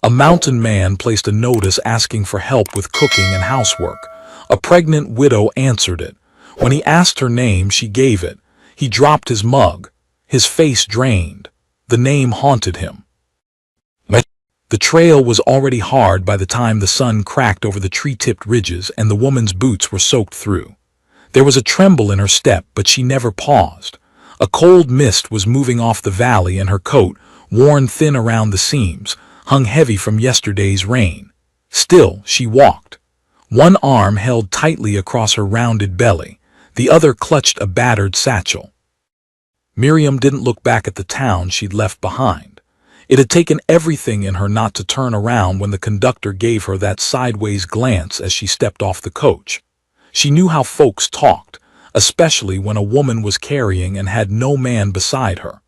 A mountain man placed a notice asking for help with cooking and housework. A pregnant widow answered it. When he asked her name, she gave it. He dropped his mug. His face drained. The name haunted him. The trail was already hard by the time the sun cracked over the tree-tipped ridges and the woman's boots were soaked through. There was a tremble in her step, but she never paused. A cold mist was moving off the valley, and her coat, worn thin around the seams, hung heavy from yesterday's rain. Still, she walked. One arm held tightly across her rounded belly. The other clutched a battered satchel. Miriam didn't look back at the town she'd left behind. It had taken everything in her not to turn around when the conductor gave her that sideways glance as she stepped off the coach. She knew how folks talked, especially when a woman was carrying and had no man beside her.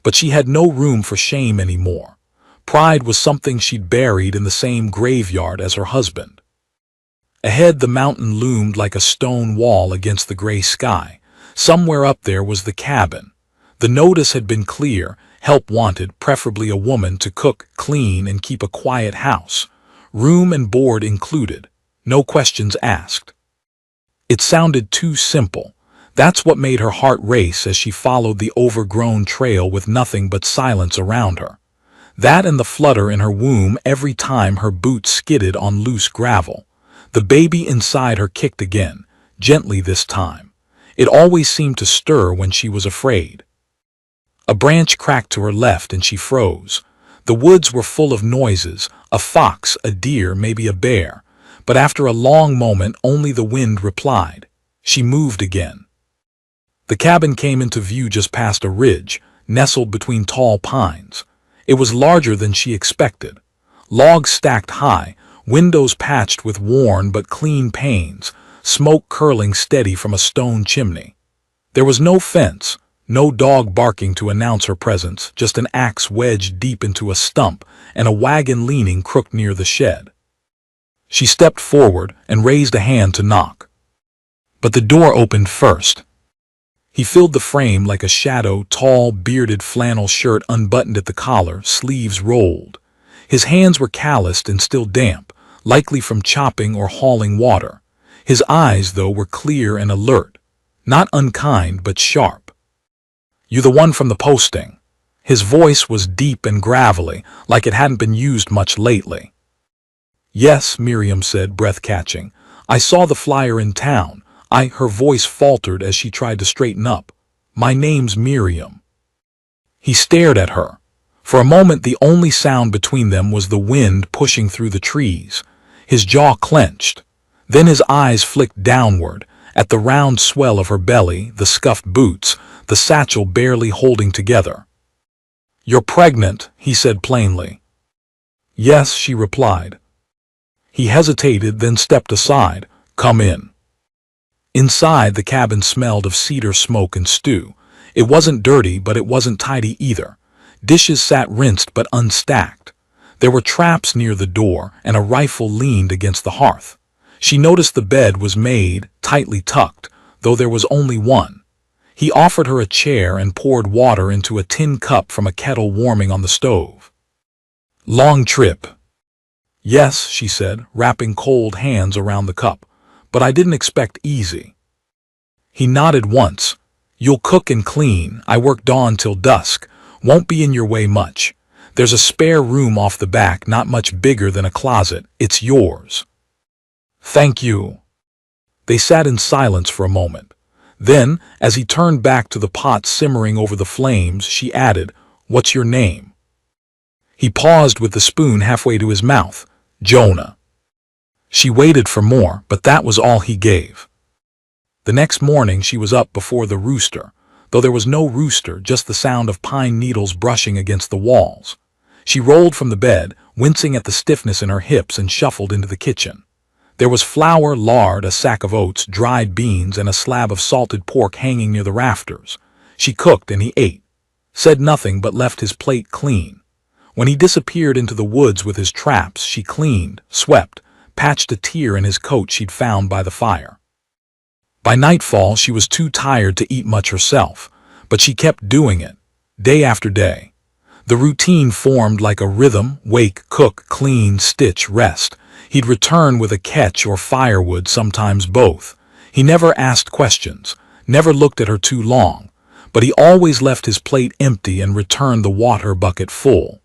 But she had no room for shame anymore. Pride was something she'd buried in the same graveyard as her husband. Ahead, the mountain loomed like a stone wall against the gray sky. Somewhere up there was the cabin. The notice had been clear: help wanted, preferably a woman to cook, clean, and keep a quiet house. Room and board included. No questions asked. It sounded too simple. That's what made her heart race as she followed the overgrown trail with nothing but silence around her. That and the flutter in her womb every time her boots skidded on loose gravel. The baby inside her kicked again, gently this time. It always seemed to stir when she was afraid. A branch cracked to her left and she froze. The woods were full of noises: a fox, a deer, maybe a bear. But after a long moment, only the wind replied. She moved again. The cabin came into view just past a ridge, nestled between tall pines. It was larger than she expected. Logs stacked high, windows patched with worn but clean panes, smoke curling steady from a stone chimney. There was no fence. No dog barking to announce her presence, just an axe wedged deep into a stump and a wagon leaning crooked near the shed. She stepped forward and raised a hand to knock. But the door opened first. He filled the frame like a shadow, tall, bearded flannel shirt unbuttoned at the collar, sleeves rolled. His hands were calloused and still damp, likely from chopping or hauling water. His eyes, though, were clear and alert, not unkind but sharp. "You the one from the posting?" His voice was deep and gravelly, like it hadn't been used much lately. "Yes," Miriam said, breath-catching. "I saw the flyer in town. Her voice faltered as she tried to straighten up. "My name's Miriam." He stared at her. For a moment, the only sound between them was the wind pushing through the trees. His jaw clenched. Then his eyes flicked downward, at the round swell of her belly, the scuffed boots, the satchel barely holding together. "You're pregnant," he said plainly. "Yes," she replied. He hesitated, then stepped aside. "Come in." Inside, the cabin smelled of cedar smoke and stew. It wasn't dirty, but it wasn't tidy either. Dishes sat rinsed but unstacked. There were traps near the door, and a rifle leaned against the hearth. She noticed the bed was made, tightly tucked, though there was only one. He offered her a chair and poured water into a tin cup from a kettle warming on the stove. "Long trip?" "Yes," she said, wrapping cold hands around the cup. "But I didn't expect easy." He nodded once. "You'll cook and clean. I work dawn till dusk. Won't be in your way much. There's a spare room off the back, not much bigger than a closet. It's yours." "Thank you." They sat in silence for a moment. Then, as he turned back to the pot simmering over the flames, she added, "What's your name?" He paused with the spoon halfway to his mouth. "Jonah." She waited for more, but that was all he gave. The next morning she was up before the rooster, though there was no rooster, just the sound of pine needles brushing against the walls. She rolled from the bed, wincing at the stiffness in her hips, and shuffled into the kitchen. There was flour, lard, a sack of oats, dried beans, and a slab of salted pork hanging near the rafters. She cooked and he ate, said nothing but left his plate clean. When he disappeared into the woods with his traps, she cleaned, swept, patched a tear in his coat she'd found by the fire. By nightfall she was too tired to eat much herself, but she kept doing it, day after day. The routine formed like a rhythm: wake, cook, clean, stitch, rest. He'd return with a catch or firewood, sometimes both. He never asked questions, never looked at her too long, but he always left his plate empty and returned the water bucket full.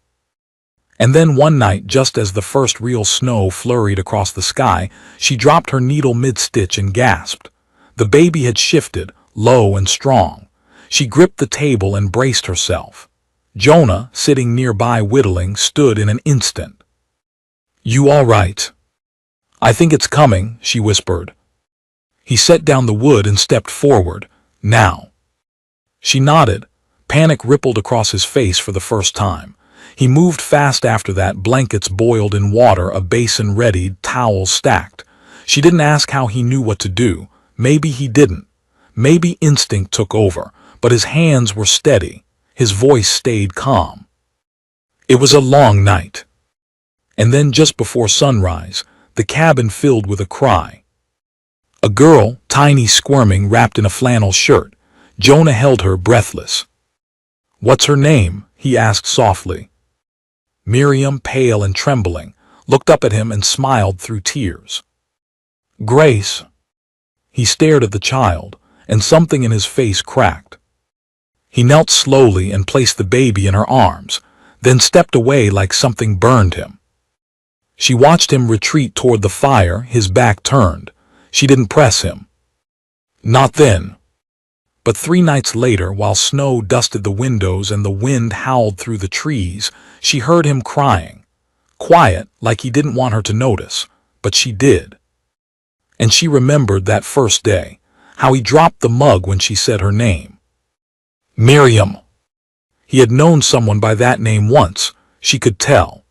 And then one night, just as the first real snow flurried across the sky, she dropped her needle mid-stitch and gasped. The baby had shifted, low and strong. She gripped the table and braced herself. Jonah, sitting nearby whittling, stood in an instant. "You all right?" "I think it's coming," she whispered. He set down the wood and stepped forward. "Now." She nodded. Panic rippled across his face for the first time. He moved fast after that, blankets boiled in water, a basin readied, towels stacked. She didn't ask how he knew what to do. Maybe he didn't. Maybe instinct took over, but his hands were steady. His voice stayed calm. It was a long night. And then just before sunrise, the cabin filled with a cry. A girl, tiny, squirming, wrapped in a flannel shirt. Jonah held her, breathless. "What's her name?" he asked softly. Miriam, pale and trembling, looked up at him and smiled through tears. "Grace." He stared at the child, and something in his face cracked. He knelt slowly and placed the baby in her arms, then stepped away like something burned him. She watched him retreat toward the fire, his back turned. She didn't press him. Not then. But 3 nights later, while snow dusted the windows and the wind howled through the trees, she heard him crying. Quiet, like he didn't want her to notice, but she did. And she remembered that first day, how he dropped the mug when she said her name. Miriam. He had known someone by that name once, she could tell.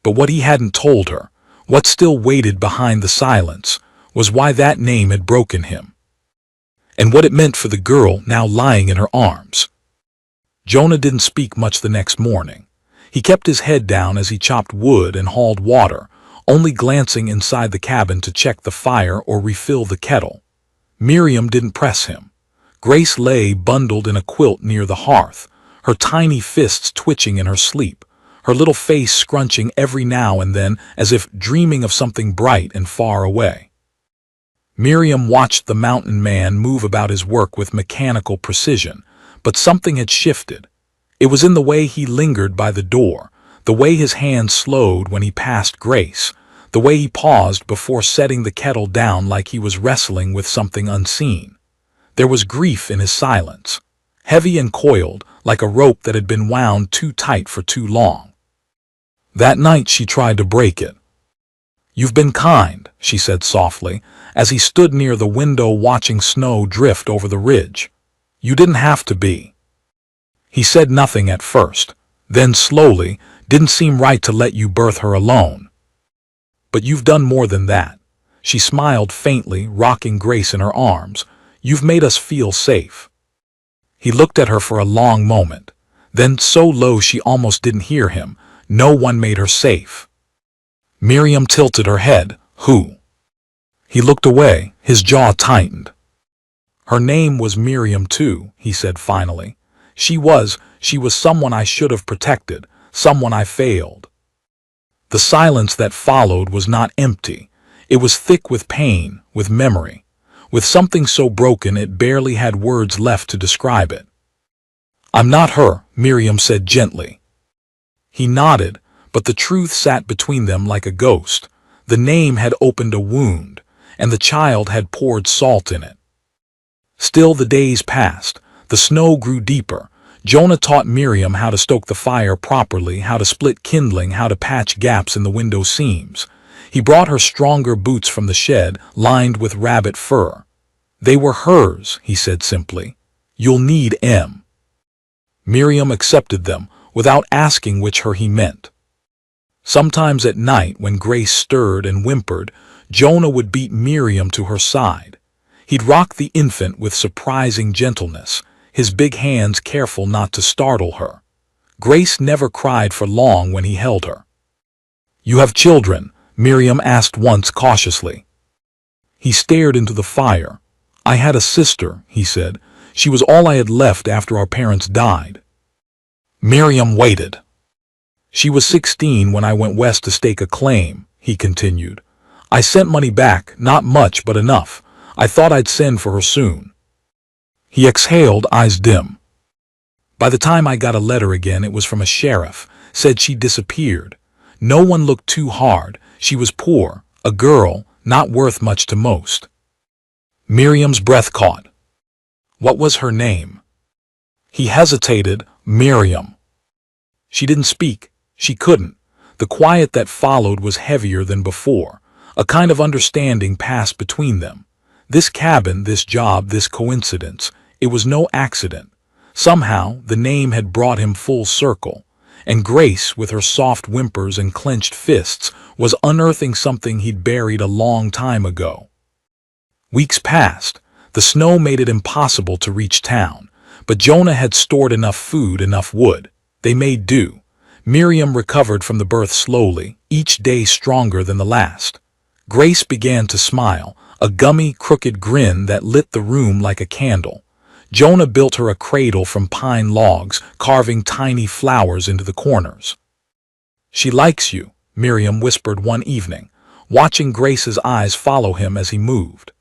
But what he hadn't told her, what still waited behind the silence, was why that name had broken him. And what it meant for the girl now lying in her arms. Jonah didn't speak much the next morning. He kept his head down as he chopped wood and hauled water, only glancing inside the cabin to check the fire or refill the kettle. Miriam didn't press him. Grace lay bundled in a quilt near the hearth, her tiny fists twitching in her sleep, her little face scrunching every now and then as if dreaming of something bright and far away. Miriam watched the mountain man move about his work with mechanical precision, but something had shifted. It was in the way he lingered by the door, the way his hand slowed when he passed Grace, the way he paused before setting the kettle down like he was wrestling with something unseen. There was grief in his silence, heavy and coiled, like a rope that had been wound too tight for too long. That night she tried to break it. "You've been kind," she said softly, as he stood near the window watching snow drift over the ridge. "You didn't have to be." He said nothing at first, then slowly, "Didn't seem right to let you birth her alone. But you've done more than that." She smiled faintly, rocking Grace in her arms. "You've made us feel safe." He looked at her for a long moment, then so low she almost didn't hear him. "No one made her safe." Miriam tilted her head. "Who?" He looked away, his jaw tightened. "Her name was Miriam too," he said finally. She was someone I should have protected, someone I failed." The silence that followed was not empty. It was thick with pain, with memory, with something so broken it barely had words left to describe it. "I'm not her," Miriam said gently. He nodded, but the truth sat between them like a ghost. The name had opened a wound, and the child had poured salt in it. Still the days passed. The snow grew deeper. Jonah taught Miriam how to stoke the fire properly, how to split kindling, how to patch gaps in the window seams. He brought her stronger boots from the shed, lined with rabbit fur. "They were hers," he said simply. "You'll need 'em." Miriam accepted them, without asking which her he meant. Sometimes at night, when Grace stirred and whimpered, Jonah would beat Miriam to her side. He'd rock the infant with surprising gentleness, his big hands careful not to startle her. Grace never cried for long when he held her. "You have children?" Miriam asked once cautiously. He stared into the fire. "I had a sister," he said. "She was all I had left after our parents died." Miriam waited. She was 16 when I went west to stake a claim, he continued. I sent money back, not much but enough. I thought I'd send for her soon. He exhaled, eyes dim. By the time I got a letter again, it was from a sheriff. Said she disappeared. No one looked too hard. She was poor, a girl, not worth much to most. Miriam's breath caught. What was her name? He hesitated. Miriam. She didn't speak. She couldn't. The quiet that followed was heavier than before. A kind of understanding passed between them. This cabin, this job, this coincidence. It was no accident. Somehow, the name had brought him full circle. And Grace, with her soft whimpers and clenched fists, was unearthing something he'd buried a long time ago. Weeks passed. The snow made it impossible to reach town. But Jonah had stored enough food, enough wood. They made do. Miriam recovered from the birth slowly, each day stronger than the last. Grace began to smile, a gummy, crooked grin that lit the room like a candle. Jonah built her a cradle from pine logs, carving tiny flowers into the corners. She likes you, Miriam whispered one evening, watching Grace's eyes follow him as he moved.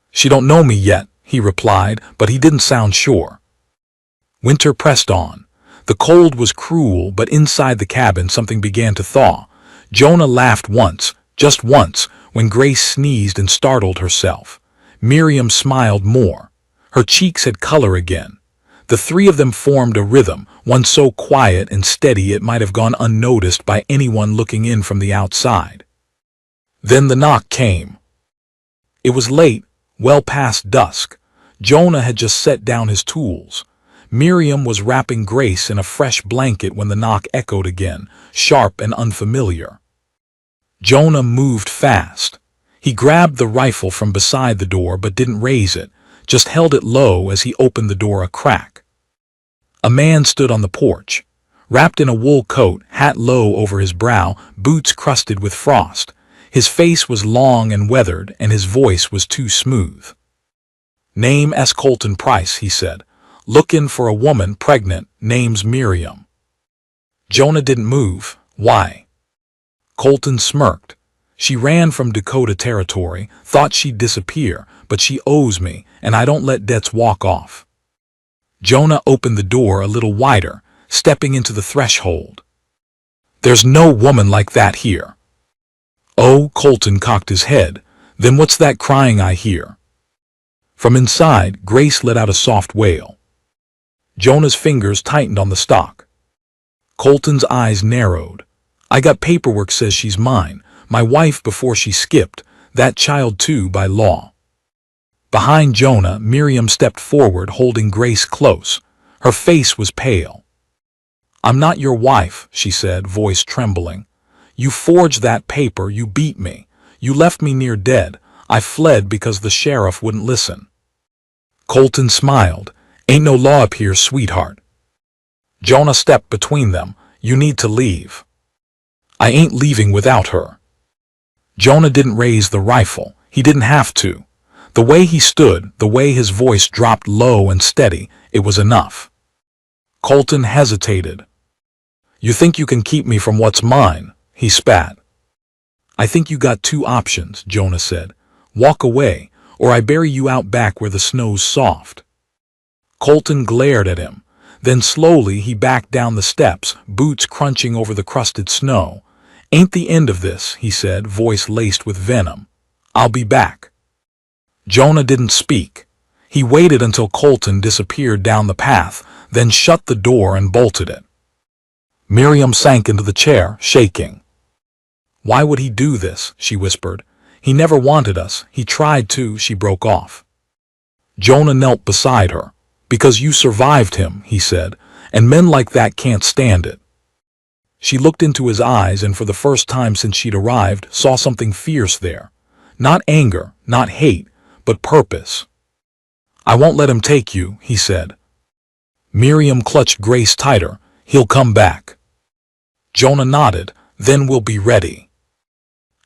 She don't know me yet, he replied, but he didn't sound sure. Winter pressed on. The cold was cruel, but inside the cabin something began to thaw. Jonah laughed once, just once, when Grace sneezed and startled herself. Miriam smiled more. Her cheeks had color again. The three of them formed a rhythm, one so quiet and steady it might have gone unnoticed by anyone looking in from the outside. Then the knock came. It was late, well past dusk. Jonah had just set down his tools. Miriam was wrapping Grace in a fresh blanket when the knock echoed again, sharp and unfamiliar. Jonah moved fast. He grabbed the rifle from beside the door but didn't raise it, just held it low as he opened the door a crack. A man stood on the porch, wrapped in a wool coat, hat low over his brow, boots crusted with frost. His face was long and weathered, and his voice was too smooth. "Name S. Colton Price," he said. "Lookin' for a woman, pregnant, name's Miriam." Jonah didn't move. Why? Colton smirked. "She ran from Dakota Territory, thought she'd disappear, but she owes me, and I don't let debts walk off." Jonah opened the door a little wider, stepping into the threshold. "There's no woman like that here." "Oh," Colton cocked his head. "Then what's that crying I hear?" From inside, Grace let out a soft wail. Jonah's fingers tightened on the stock. Colton's eyes narrowed. "I got paperwork says she's mine, my wife before she skipped, that child too by law." Behind Jonah, Miriam stepped forward, holding Grace close. Her face was pale. "I'm not your wife," she said, voice trembling. "You forged that paper, you beat me. You left me near dead. I fled because the sheriff wouldn't listen." Colton smiled. "Ain't no law up here, sweetheart." Jonah stepped between them. "You need to leave." "I ain't leaving without her." Jonah didn't raise the rifle. He didn't have to. The way he stood, the way his voice dropped low and steady, it was enough. Colton hesitated. "You think you can keep me from what's mine?" he spat. "I think you got two options," Jonah said. "Walk away, or I bury you out back where the snow's soft." Colton glared at him. Then slowly he backed down the steps, boots crunching over the crusted snow. "Ain't the end of this," he said, voice laced with venom. "I'll be back." Jonah didn't speak. He waited until Colton disappeared down the path, then shut the door and bolted it. Miriam sank into the chair, shaking. "Why would he do this?" she whispered. "He never wanted us. He tried to," she broke off. Jonah knelt beside her. "Because you survived him," he said, "and men like that can't stand it." She looked into his eyes and for the first time since she'd arrived saw something fierce there. Not anger, not hate, but purpose. "I won't let him take you," he said. Miriam clutched Grace tighter. "He'll come back." Jonah nodded. "Then we'll be ready."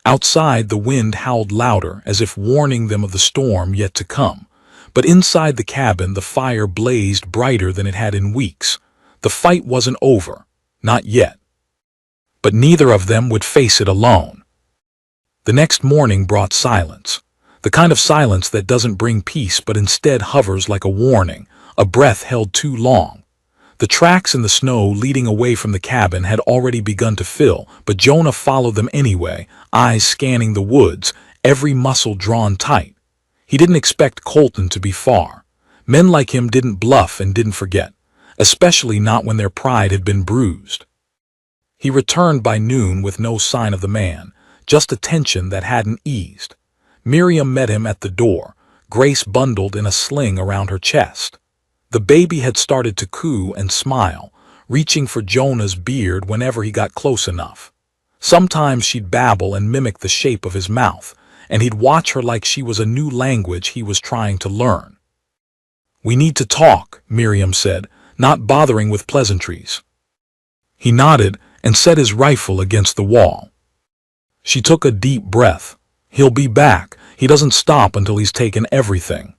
Outside, the wind howled louder, as if warning them of the storm yet to come. But inside the cabin, the fire blazed brighter than it had in weeks. The fight wasn't over. Not yet. But neither of them would face it alone. The next morning brought silence. The kind of silence that doesn't bring peace but instead hovers like a warning, a breath held too long. The tracks in the snow leading away from the cabin had already begun to fill, but Jonah followed them anyway, eyes scanning the woods, every muscle drawn tight. He didn't expect Colton to be far. Men like him didn't bluff and didn't forget, especially not when their pride had been bruised. He returned by noon with no sign of the man, just a tension that hadn't eased. Miriam met him at the door, Grace bundled in a sling around her chest. The baby had started to coo and smile, reaching for Jonah's beard whenever he got close enough. Sometimes she'd babble and mimic the shape of his mouth, and he'd watch her like she was a new language he was trying to learn. "We need to talk," Miriam said, not bothering with pleasantries. He nodded and set his rifle against the wall. She took a deep breath. "He'll be back. He doesn't stop until he's taken everything."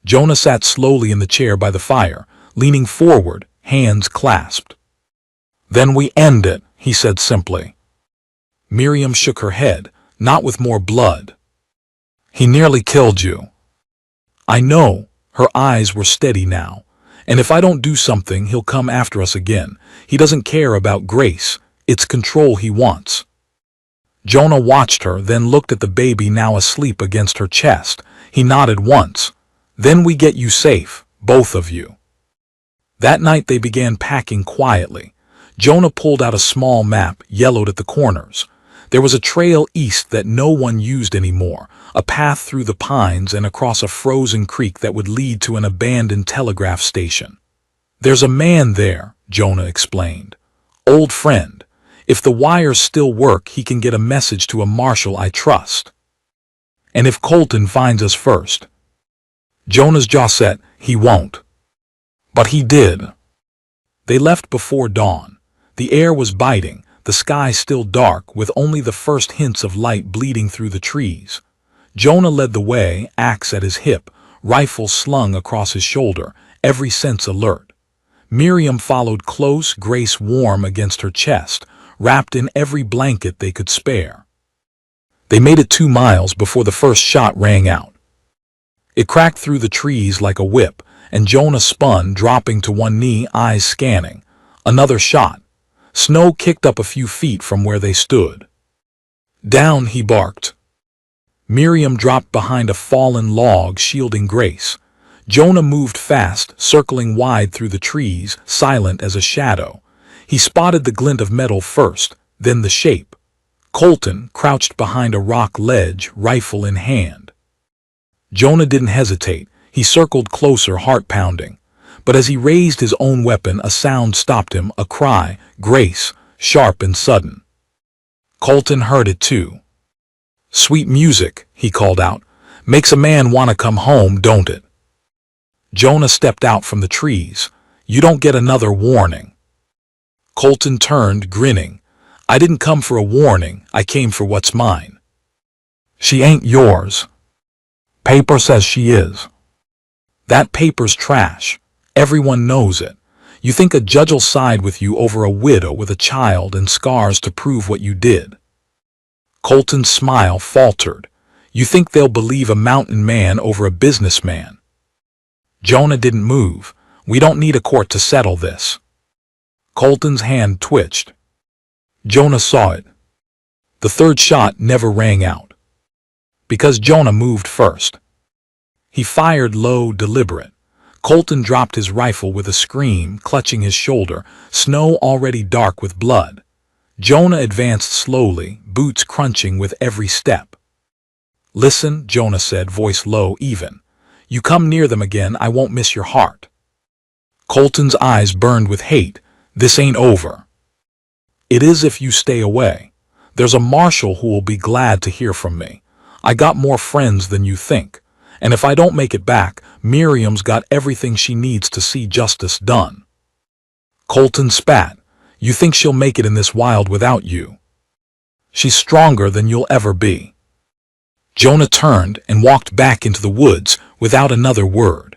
Jonah sat slowly in the chair by the fire, leaning forward, hands clasped. "Then we end it," he said simply. Miriam shook her head, "Not with more blood. He nearly killed you." "I know." Her eyes were steady now. "And if I don't do something, he'll come after us again. He doesn't care about Grace. It's control he wants." Jonah watched her, then looked at the baby now asleep against her chest. He nodded once. "Then we get you safe, both of you." That night they began packing quietly. Jonah pulled out a small map, yellowed at the corners. There was a trail east that no one used anymore, a path through the pines and across a frozen creek that would lead to an abandoned telegraph station. "There's a man there," Jonah explained. "Old friend. If the wires still work, he can get a message to a marshal I trust. And if Colton finds us first." Jonah's jaw set. "He won't." But he did. They left before dawn. The air was biting, the sky still dark, with only the first hints of light bleeding through the trees. Jonah led the way, axe at his hip, rifle slung across his shoulder, every sense alert. Miriam followed close, Grace warm against her chest, wrapped in every blanket they could spare. They made it 2 miles before the first shot rang out. It cracked through the trees like a whip, and Jonah spun, dropping to one knee, eyes scanning. Another shot. Snow kicked up a few feet from where they stood. "Down," he barked. Miriam dropped behind a fallen log, shielding Grace. Jonah moved fast, circling wide through the trees, silent as a shadow. He spotted the glint of metal first, then the shape. Colton, crouched behind a rock ledge, rifle in hand. Jonah didn't hesitate. He circled closer, heart pounding. But as he raised his own weapon, a sound stopped him, a cry, "Grace," sharp and sudden. Colton heard it too. "Sweet music," he called out. "Makes a man want to come home, don't it?" Jonah stepped out from the trees. "You don't get another warning." Colton turned, grinning. "I didn't come for a warning, I came for what's mine." "She ain't yours." "Paper says she is." "That paper's trash. Everyone knows it. You think a judge'll side with you over a widow with a child and scars to prove what you did?" Colton's smile faltered. "You think they'll believe a mountain man over a businessman?" Jonah didn't move. "We don't need a court to settle this." Colton's hand twitched. Jonah saw it. The third shot never rang out. Because Jonah moved first. He fired low, deliberate. Colton dropped his rifle with a scream, clutching his shoulder, snow already dark with blood. Jonah advanced slowly, boots crunching with every step. "Listen," Jonah said, voice low, even. "You come near them again, I won't miss your heart." Colton's eyes burned with hate. "This ain't over." "It is if you stay away. There's a marshal who will be glad to hear from me. I got more friends than you think. And if I don't make it back, Miriam's got everything she needs to see justice done." Colton spat. "You think she'll make it in this wild without you? She's stronger than you'll ever be." Jonah turned and walked back into the woods without another word.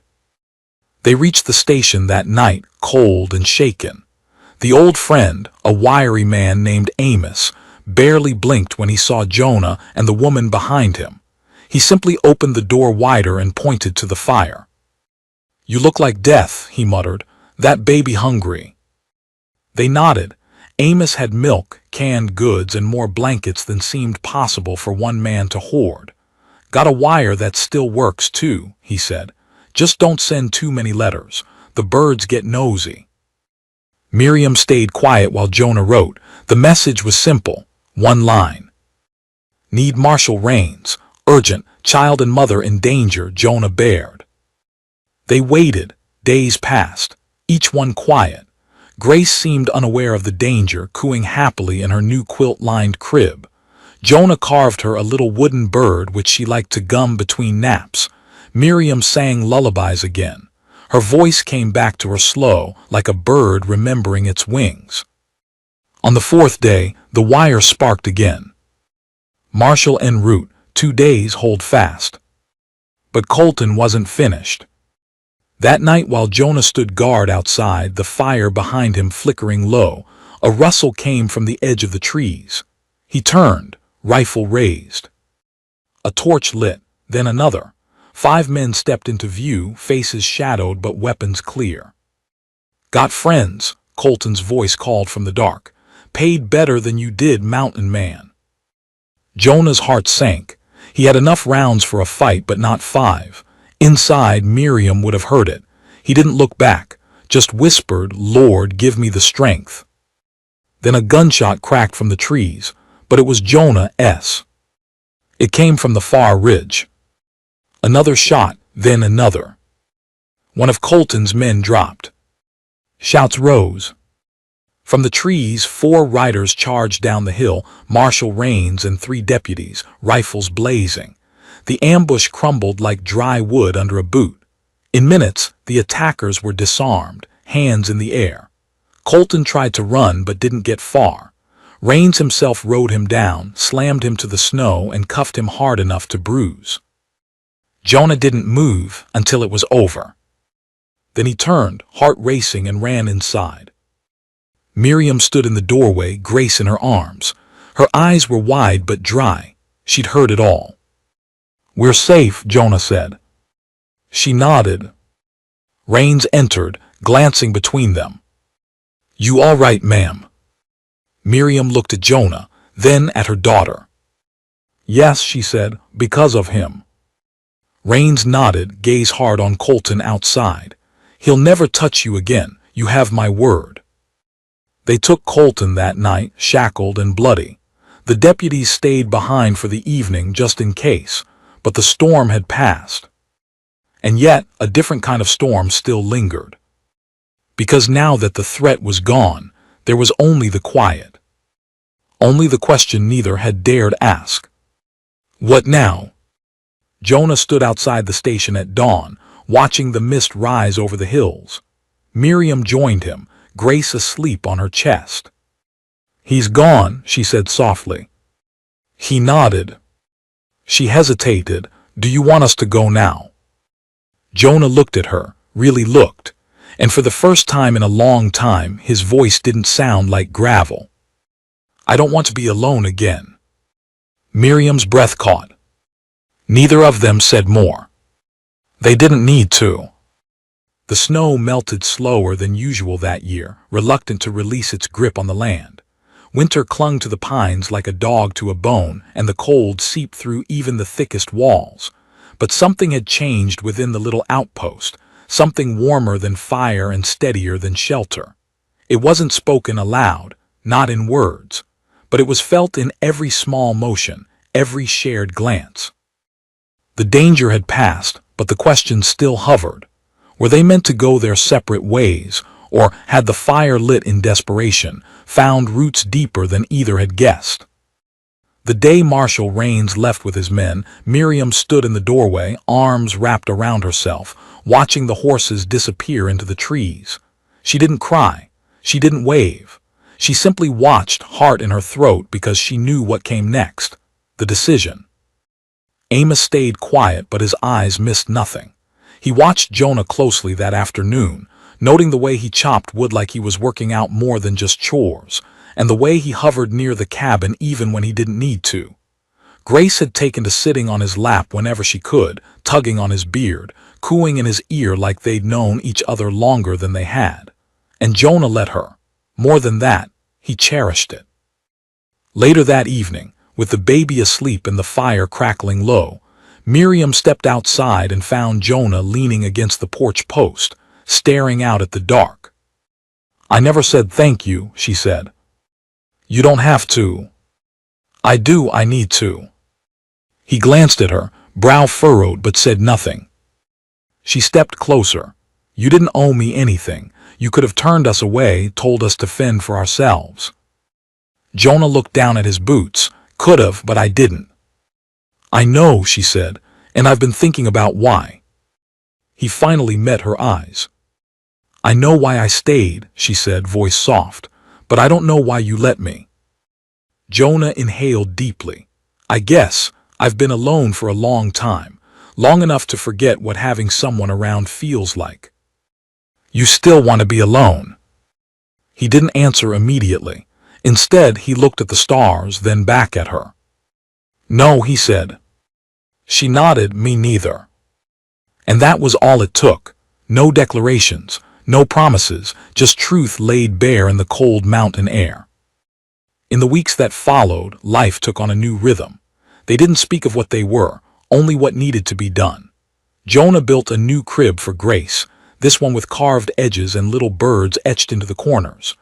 They reached the station that night, cold and shaken. The old friend, a wiry man named Amos, barely blinked when he saw Jonah and the woman behind him. He simply opened the door wider and pointed to the fire. "You look like death," he muttered. "That baby hungry." They nodded. Amos had milk, canned goods, and more blankets than seemed possible for one man to hoard. "Got a wire that still works, too," he said. "Just don't send too many letters. The birds get nosy." Miriam stayed quiet while Jonah wrote. The message was simple, one line. "Need Marshal Rains. Urgent. Child and mother in danger. Jonah Baird." They waited. Days passed, each one quiet. Grace seemed unaware of the danger, cooing happily in her new quilt-lined crib. Jonah carved her a little wooden bird which she liked to gum between naps. Miriam sang lullabies again. Her voice came back to her slow, like a bird remembering its wings. On the fourth day, the wire sparked again. "Marshall en route. 2 days, hold fast." But Colton wasn't finished. That night, while Jonah stood guard outside, the fire behind him flickering low, a rustle came from the edge of the trees. He turned, rifle raised. A torch lit, then another. 5 men stepped into view, faces shadowed but weapons clear. "Got friends," Colton's voice called from the dark. "Paid better than you did, mountain man." Jonah's heart sank. He had enough rounds for a fight, but not 5. Inside, Miriam would have heard it. He didn't look back, just whispered, "Lord, give me the strength." Then a gunshot cracked from the trees, but it was Jonah's. It came from the far ridge. Another shot, then another. One of Colton's men dropped. Shouts rose. From the trees, 4 riders charged down the hill, Marshal Rains and 3 deputies, rifles blazing. The ambush crumbled like dry wood under a boot. In minutes, the attackers were disarmed, hands in the air. Colton tried to run but didn't get far. Rains himself rode him down, slammed him to the snow, and cuffed him hard enough to bruise. Jonah didn't move until it was over. Then he turned, heart racing, and ran inside. Miriam stood in the doorway, Grace in her arms. Her eyes were wide but dry. She'd heard it all. "We're safe," Jonah said. She nodded. Rains entered, glancing between them. "You all right, ma'am?" Miriam looked at Jonah, then at her daughter. "Yes," she said, "because of him." Rains nodded, gaze hard on Colton outside. "He'll never touch you again, you have my word." They took Colton that night, shackled and bloody. The deputies stayed behind for the evening just in case, but the storm had passed. And yet, a different kind of storm still lingered. Because now that the threat was gone, there was only the quiet. Only the question neither had dared ask. What now? Jonah stood outside the station at dawn, watching the mist rise over the hills. Miriam joined him, Grace asleep on her chest. "He's gone," she said softly. He nodded. She hesitated. "Do you want us to go now?" Jonah looked at her, really looked, and for the first time in a long time his voice didn't sound like gravel. "I don't want to be alone again." Miriam's breath caught. Neither of them said more. They didn't need to. The snow melted slower than usual that year, reluctant to release its grip on the land. Winter clung to the pines like a dog to a bone, and the cold seeped through even the thickest walls. But something had changed within the little outpost, something warmer than fire and steadier than shelter. It wasn't spoken aloud, not in words, but it was felt in every small motion, every shared glance. The danger had passed, but the question still hovered. Were they meant to go their separate ways, or had the fire lit in desperation, found roots deeper than either had guessed? The day Marshal Rains left with his men, Miriam stood in the doorway, arms wrapped around herself, watching the horses disappear into the trees. She didn't cry. She didn't wave. She simply watched, heart in her throat, because she knew what came next. The decision. Amos stayed quiet, but his eyes missed nothing. He watched Jonah closely that afternoon, noting the way he chopped wood like he was working out more than just chores, and the way he hovered near the cabin even when he didn't need to. Grace had taken to sitting on his lap whenever she could, tugging on his beard, cooing in his ear like they'd known each other longer than they had. And Jonah let her. More than that, he cherished it. Later that evening, with the baby asleep and the fire crackling low, Miriam stepped outside and found Jonah leaning against the porch post, staring out at the dark. "I never said thank you," she said. "You don't have to." "I do, I need to." He glanced at her, brow furrowed, but said nothing. She stepped closer. "You didn't owe me anything. You could have turned us away, told us to fend for ourselves." Jonah looked down at his boots. "Could have, but I didn't." "I know," she said, "and I've been thinking about why." He finally met her eyes. "I know why I stayed," she said, voice soft, "but I don't know why you let me." Jonah inhaled deeply. "I guess I've been alone for a long time, long enough to forget what having someone around feels like." "You still want to be alone?" He didn't answer immediately. Instead, he looked at the stars, then back at her. "No," he said. She nodded, "Me neither." And that was all it took. No declarations, no promises, just truth laid bare in the cold mountain air. In the weeks that followed, life took on a new rhythm. They didn't speak of what they were, only what needed to be done. Jonah built a new crib for Grace, this one with carved edges and little birds etched into the corners.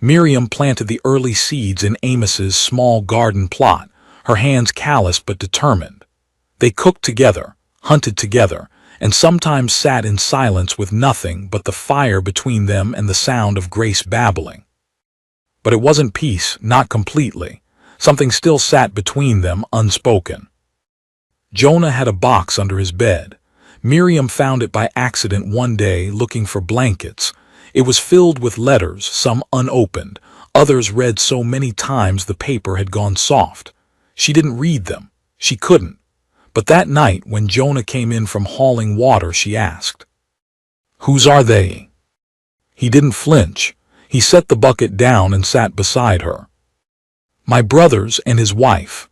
Miriam planted the early seeds in Amos's small garden plot, her hands calloused but determined. They cooked together, hunted together, and sometimes sat in silence with nothing but the fire between them and the sound of Grace babbling. But it wasn't peace, not completely. Something still sat between them, unspoken. Jonah had a box under his bed. Miriam found it by accident one day looking for blankets. It was filled with letters, some unopened, others read so many times the paper had gone soft. She didn't read them. She couldn't. But that night, when Jonah came in from hauling water, she asked, "Whose are they?" He didn't flinch. He set the bucket down and sat beside her. "My brother's and his wife."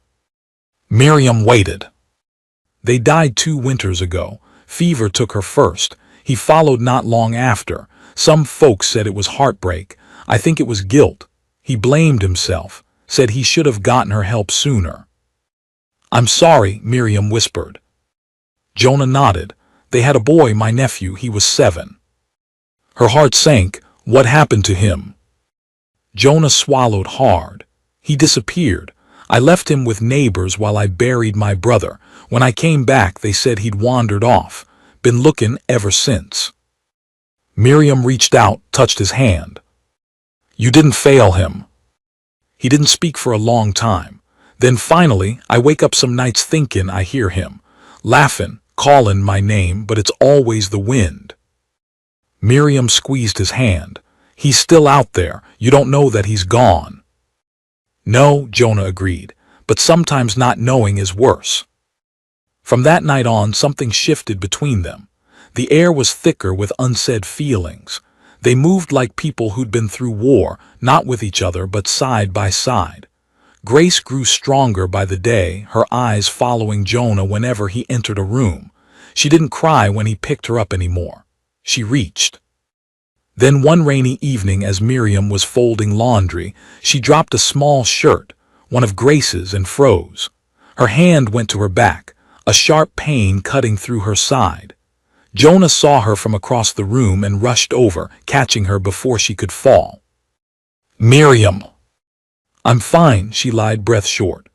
Miriam waited. "They died 2 winters ago. Fever took her first. He followed not long after. Some folks said it was heartbreak. I think it was guilt. He blamed himself, said he should have gotten her help sooner." "I'm sorry," Miriam whispered. Jonah nodded. "They had a boy, my nephew. He was 7. Her heart sank. "What happened to him?" Jonah swallowed hard. "He disappeared. I left him with neighbors while I buried my brother. When I came back, they said he'd wandered off. Been looking ever since." Miriam reached out, touched his hand. "You didn't fail him." He didn't speak for a long time. Then finally, "I wake up some nights thinking I hear him, laughing, calling my name, but it's always the wind." Miriam squeezed his hand. "He's still out there. You don't know that he's gone." "No," Jonah agreed, "but sometimes not knowing is worse." From that night on, something shifted between them. The air was thicker with unsaid feelings. They moved like people who'd been through war, not with each other, but side by side. Grace grew stronger by the day, her eyes following Jonah whenever he entered a room. She didn't cry when he picked her up anymore. She reached. Then one rainy evening, as Miriam was folding laundry, she dropped a small shirt, one of Grace's, and froze. Her hand went to her back, a sharp pain cutting through her side. Jonah saw her from across the room and rushed over, catching her before she could fall. "Miriam." "I'm fine," she lied, breath short.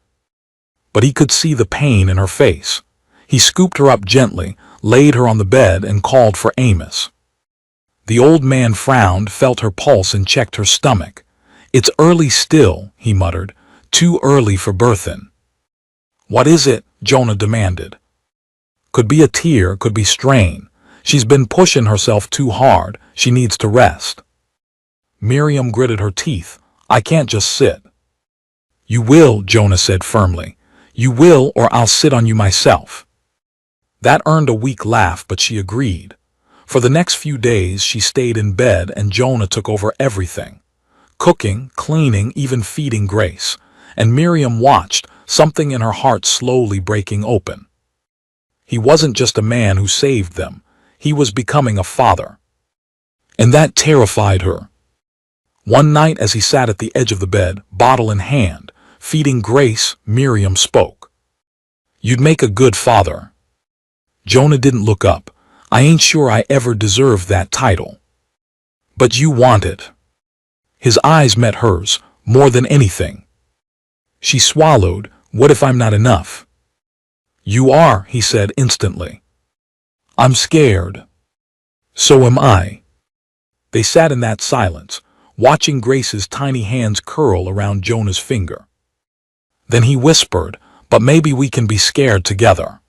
But he could see the pain in her face. He scooped her up gently, laid her on the bed, and called for Amos. The old man frowned, felt her pulse, and checked her stomach. "It's early still," he muttered. "Too early for birthing." "What is it?" Jonah demanded. "Could be a tear, could be strain. She's been pushing herself too hard. She needs to rest." Miriam gritted her teeth. "I can't just sit." "You will," Jonah said firmly. "You will, or I'll sit on you myself." That earned a weak laugh, but she agreed. For the next few days, she stayed in bed and Jonah took over everything. Cooking, cleaning, even feeding Grace. And Miriam watched, something in her heart slowly breaking open. He wasn't just a man who saved them. He was becoming a father. And that terrified her. One night as he sat at the edge of the bed, bottle in hand, feeding Grace, Miriam spoke. "You'd make a good father." Jonah didn't look up. "I ain't sure I ever deserved that title." "But you want it." His eyes met hers, more than anything. She swallowed. "What if I'm not enough?" "You are," he said instantly. "I'm scared." "So am I." They sat in that silence, watching Grace's tiny hands curl around Jonah's finger. Then he whispered, "But maybe we can be scared together."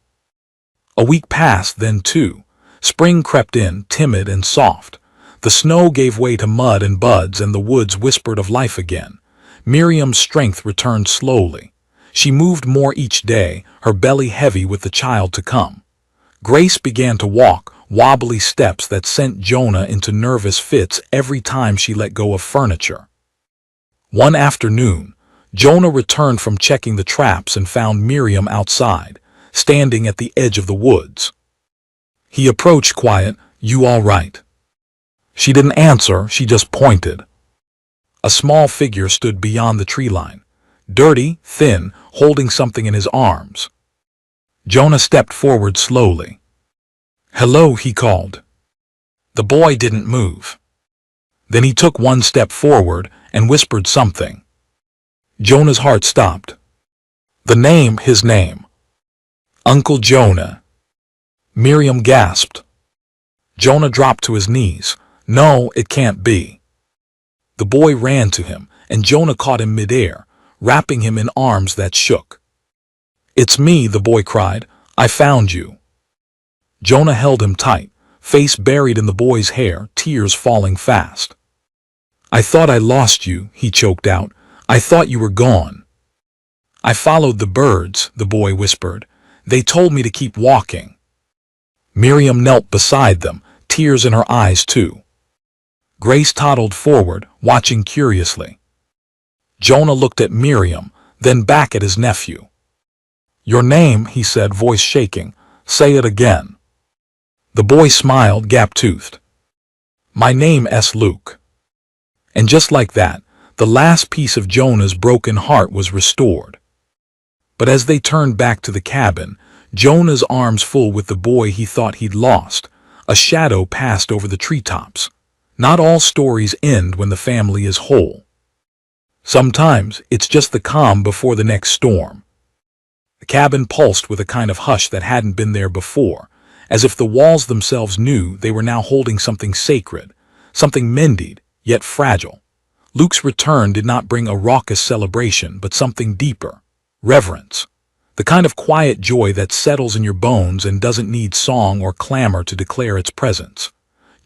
A week passed, then two. Spring crept in, timid and soft. The snow gave way to mud and buds, and the woods whispered of life again. Miriam's strength returned slowly. She moved more each day, her belly heavy with the child to come. Grace began to walk, wobbly steps that sent Jonah into nervous fits every time she let go of furniture. One afternoon, Jonah returned from checking the traps and found Miriam outside, standing at the edge of the woods. He approached quiet. "You all right?" She didn't answer, she just pointed. A small figure stood beyond the tree line, dirty, thin, holding something in his arms. Jonah stepped forward slowly. "Hello," he called. The boy didn't move. Then he took one step forward and whispered something. Jonah's heart stopped. His name. "Uncle Jonah." Miriam gasped. Jonah dropped to his knees. "No, it can't be." The boy ran to him, and Jonah caught him midair, wrapping him in arms that shook. "It's me," the boy cried. "I found you." Jonah held him tight, face buried in the boy's hair, tears falling fast. "I thought I lost you," he choked out. "I thought you were gone." "I followed the birds," the boy whispered. "They told me to keep walking." Miriam knelt beside them, tears in her eyes too. Grace toddled forward, watching curiously. Jonah looked at Miriam, then back at his nephew. "Your name," he said, voice shaking. "Say it again." The boy smiled, gap-toothed. "My name's Luke." And just like that, the last piece of Jonah's broken heart was restored. But as they turned back to the cabin, Jonah's arms full with the boy he thought he'd lost, a shadow passed over the treetops. Not all stories end when the family is whole. Sometimes it's just the calm before the next storm. The cabin pulsed with a kind of hush that hadn't been there before, as if the walls themselves knew they were now holding something sacred, something mended, yet fragile. Luke's return did not bring a raucous celebration, but something deeper, reverence. The kind of quiet joy that settles in your bones and doesn't need song or clamor to declare its presence.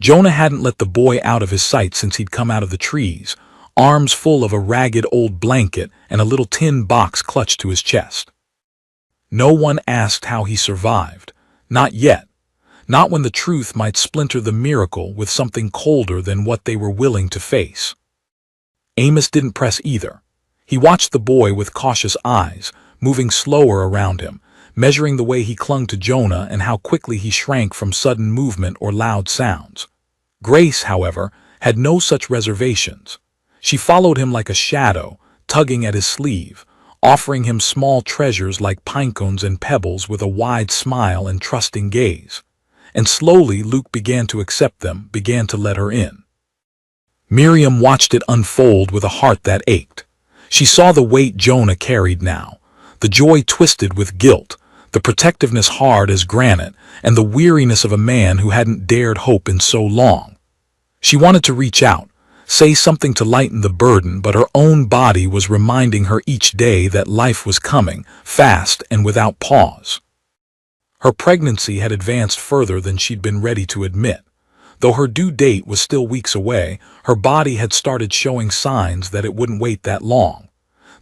Jonah hadn't let the boy out of his sight since he'd come out of the trees, arms full of a ragged old blanket and a little tin box clutched to his chest. No one asked how he survived. Not yet. Not when the truth might splinter the miracle with something colder than what they were willing to face. Amos didn't press either. He watched the boy with cautious eyes, moving slower around him, measuring the way he clung to Jonah and how quickly he shrank from sudden movement or loud sounds. Grace, however, had no such reservations. She followed him like a shadow, tugging at his sleeve, offering him small treasures like pinecones and pebbles with a wide smile and trusting gaze. And slowly Luke began to accept them, began to let her in. Miriam watched it unfold with a heart that ached. She saw the weight Jonah carried now, the joy twisted with guilt, the protectiveness hard as granite, and the weariness of a man who hadn't dared hope in so long. She wanted to reach out, say something to lighten the burden, but her own body was reminding her each day that life was coming, fast and without pause. Her pregnancy had advanced further than she'd been ready to admit. Though her due date was still weeks away, her body had started showing signs that it wouldn't wait that long.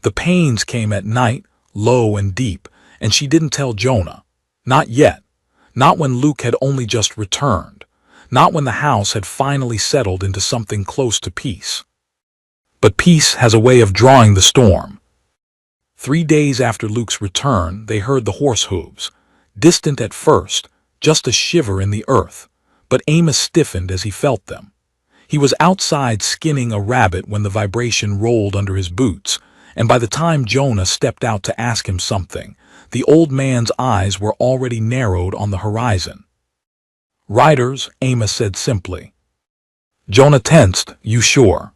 The pains came at night, low and deep, and she didn't tell Jonah. Not yet. Not when Luke had only just returned. Not when the house had finally settled into something close to peace. But peace has a way of drawing the storm. 3 days after Luke's return, they heard the horse hooves. Distant at first, just a shiver in the earth, but Amos stiffened as he felt them. He was outside skinning a rabbit when the vibration rolled under his boots, and by the time Jonah stepped out to ask him something, the old man's eyes were already narrowed on the horizon. "Riders," Amos said simply. Jonah tensed. "You sure?"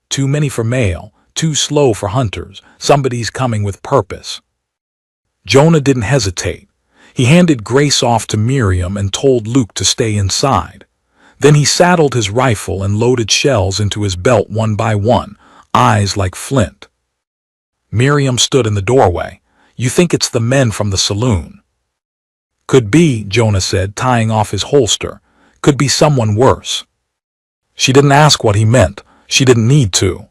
"Too many for mail, too slow for hunters. Somebody's coming with purpose." Jonah didn't hesitate. He handed Grace off to Miriam and told Luke to stay inside. Then he saddled his rifle and loaded shells into his belt one by one, eyes like flint. Miriam stood in the doorway. "You think it's the men from the saloon?" "Could be," Jonah said, tying off his holster. "Could be someone worse." She didn't ask what he meant. She didn't need to.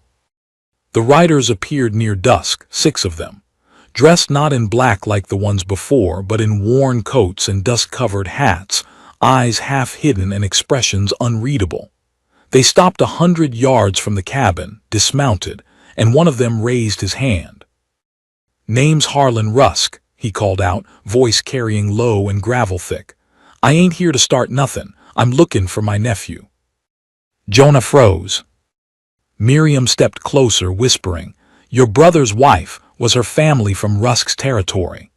The riders appeared near dusk, 6 of them, dressed not in black like the ones before, but in worn coats and dust-covered hats, eyes half hidden and expressions unreadable. They stopped 100 yards from the cabin, dismounted, and one of them raised his hand. "Name's Harlan Rusk," he called out, voice carrying low and gravel-thick. "I ain't here to start nothing. I'm looking for my nephew." Jonah froze. Miriam stepped closer, whispering, "Your brother's wife was her family from Rusk's territory."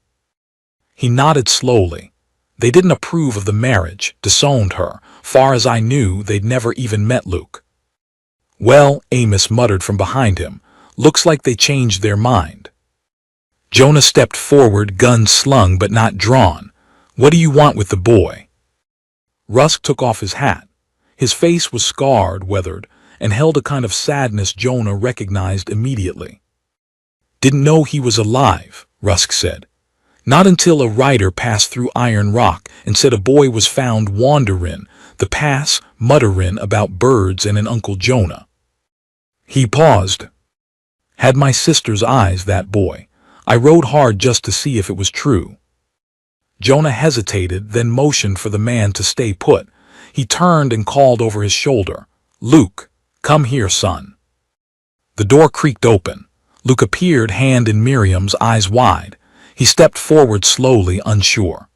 He nodded slowly. "They didn't approve of the marriage, disowned her. Far as I knew, they'd never even met Luke." "Well," Amos muttered from behind him, "looks like they changed their mind." Jonah stepped forward, gun slung but not drawn. "What do you want with the boy?" Rusk took off his hat. His face was scarred, weathered, and held a kind of sadness Jonah recognized immediately. "Didn't know he was alive," Rusk said. "Not until a rider passed through Iron Rock and said a boy was found wanderin' the pass, mutterin' about birds and an Uncle Jonah." He paused. "Had my sister's eyes, that boy. I rode hard just to see if it was true." Jonah hesitated, then motioned for the man to stay put. He turned and called over his shoulder, "Luke, come here, son." The door creaked open. Luke appeared, hand in Miriam's, eyes wide. He stepped forward slowly, unsure.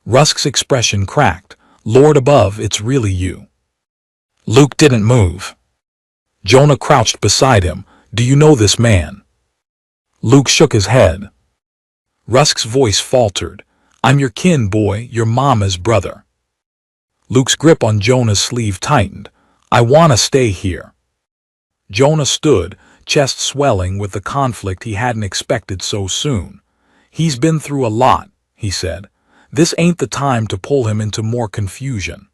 Rusk's expression cracked. "Lord above, it's really you." Luke didn't move. Jonah crouched beside him. "Do you know this man?" Luke shook his head. Rusk's voice faltered. "I'm your kin, boy, your mama's brother." Luke's grip on Jonah's sleeve tightened. "I want to stay here." Jonah stood, chest swelling with the conflict he hadn't expected so soon. "He's been through a lot," he said. "This ain't the time to pull him into more confusion."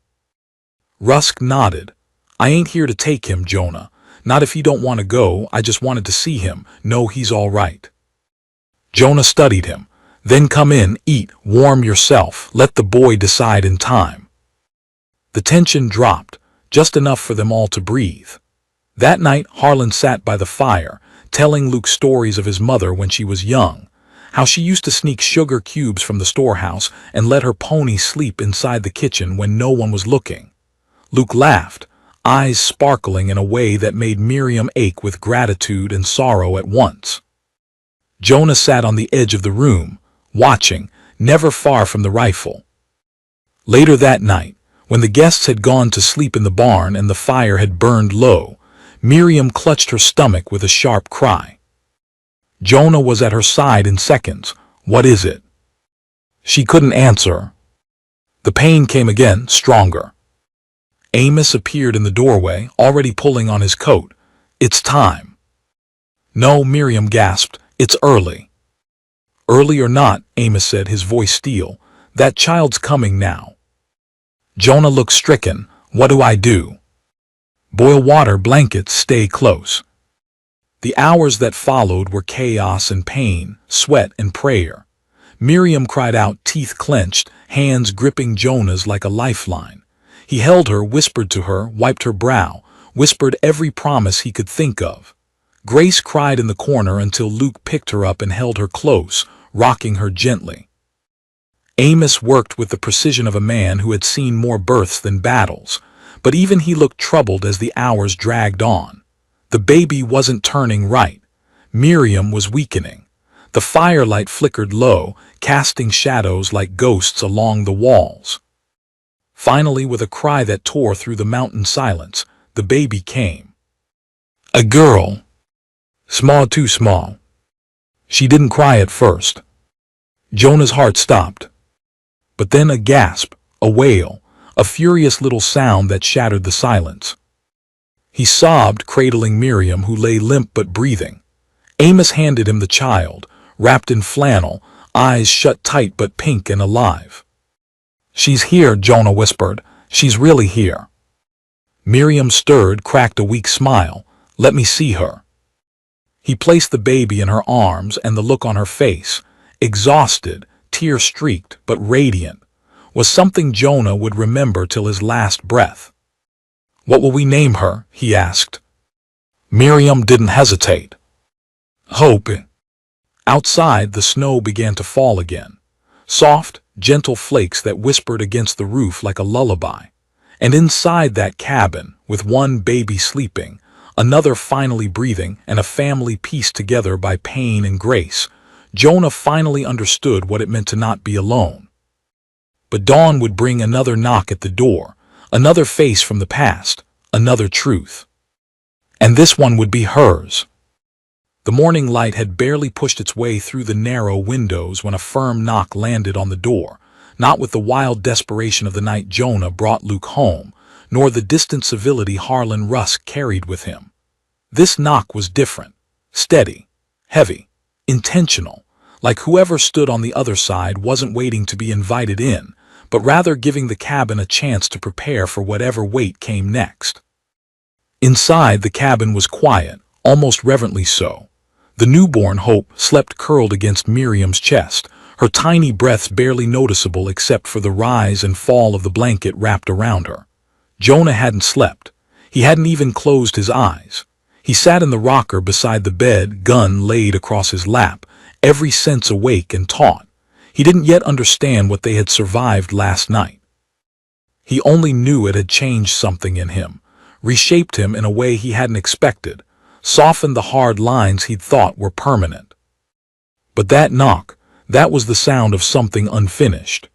Rusk nodded. "I ain't here to take him, Jonah. Not if you don't want to go. I just wanted to see him, know he's all right." Jonah studied him. "Then come in, eat, warm yourself. Let the boy decide in time." The tension dropped, just enough for them all to breathe. That night, Harlan sat by the fire, telling Luke stories of his mother when she was young, how she used to sneak sugar cubes from the storehouse and let her pony sleep inside the kitchen when no one was looking. Luke laughed, eyes sparkling in a way that made Miriam ache with gratitude and sorrow at once. Jonah sat on the edge of the room, watching, never far from the rifle. Later that night, when the guests had gone to sleep in the barn and the fire had burned low, Miriam clutched her stomach with a sharp cry. Jonah was at her side in seconds. "What is it?" She couldn't answer. The pain came again, stronger. Amos appeared in the doorway, already pulling on his coat. "It's time." "No," Miriam gasped. "It's early." "Early or not," Amos said, his voice steel, "that child's coming now." Jonah looked stricken. "What do I do?" "Boil water, blankets, stay close." The hours that followed were chaos and pain, sweat and prayer. Miriam cried out, teeth clenched, hands gripping Jonah's like a lifeline. He held her, whispered to her, wiped her brow, whispered every promise he could think of. Grace cried in the corner until Luke picked her up and held her close, rocking her gently. Amos worked with the precision of a man who had seen more births than battles, but even he looked troubled as the hours dragged on. The baby wasn't turning right. Miriam was weakening. The firelight flickered low, casting shadows like ghosts along the walls. Finally, with a cry that tore through the mountain silence, the baby came. A girl. Small, too small. She didn't cry at first. Jonah's heart stopped. But then a gasp, a wail, a furious little sound that shattered the silence. He sobbed, cradling Miriam, who lay limp but breathing. Amos handed him the child, wrapped in flannel, eyes shut tight but pink and alive. She's here, Jonah whispered. She's really here. Miriam stirred, cracked a weak smile. Let me see her. He placed the baby in her arms, and the look on her face, exhausted, tear-streaked but radiant, was something Jonah would remember till his last breath. What will we name her? He asked. Miriam didn't hesitate. Hope. Outside, the snow began to fall again. Soft, gentle flakes that whispered against the roof like a lullaby. And inside that cabin, with one baby sleeping, another finally breathing, and a family pieced together by pain and grace, Jonah finally understood what it meant to not be alone. But dawn would bring another knock at the door, another face from the past, another truth. And this one would be hers. The morning light had barely pushed its way through the narrow windows when a firm knock landed on the door, not with the wild desperation of the night Jonah brought Luke home, nor the distant civility Harlan Rusk carried with him. This knock was different, steady, heavy, intentional, like whoever stood on the other side wasn't waiting to be invited in, but rather giving the cabin a chance to prepare for whatever wait came next. Inside, the cabin was quiet, almost reverently so. The newborn Hope slept curled against Miriam's chest, her tiny breaths barely noticeable except for the rise and fall of the blanket wrapped around her. Jonah hadn't slept. He hadn't even closed his eyes. He sat in the rocker beside the bed, gun laid across his lap, every sense awake and taut. He didn't yet understand what they had survived last night. He only knew it had changed something in him, reshaped him in a way he hadn't expected, softened the hard lines he'd thought were permanent. But that knock, that was the sound of something unfinished.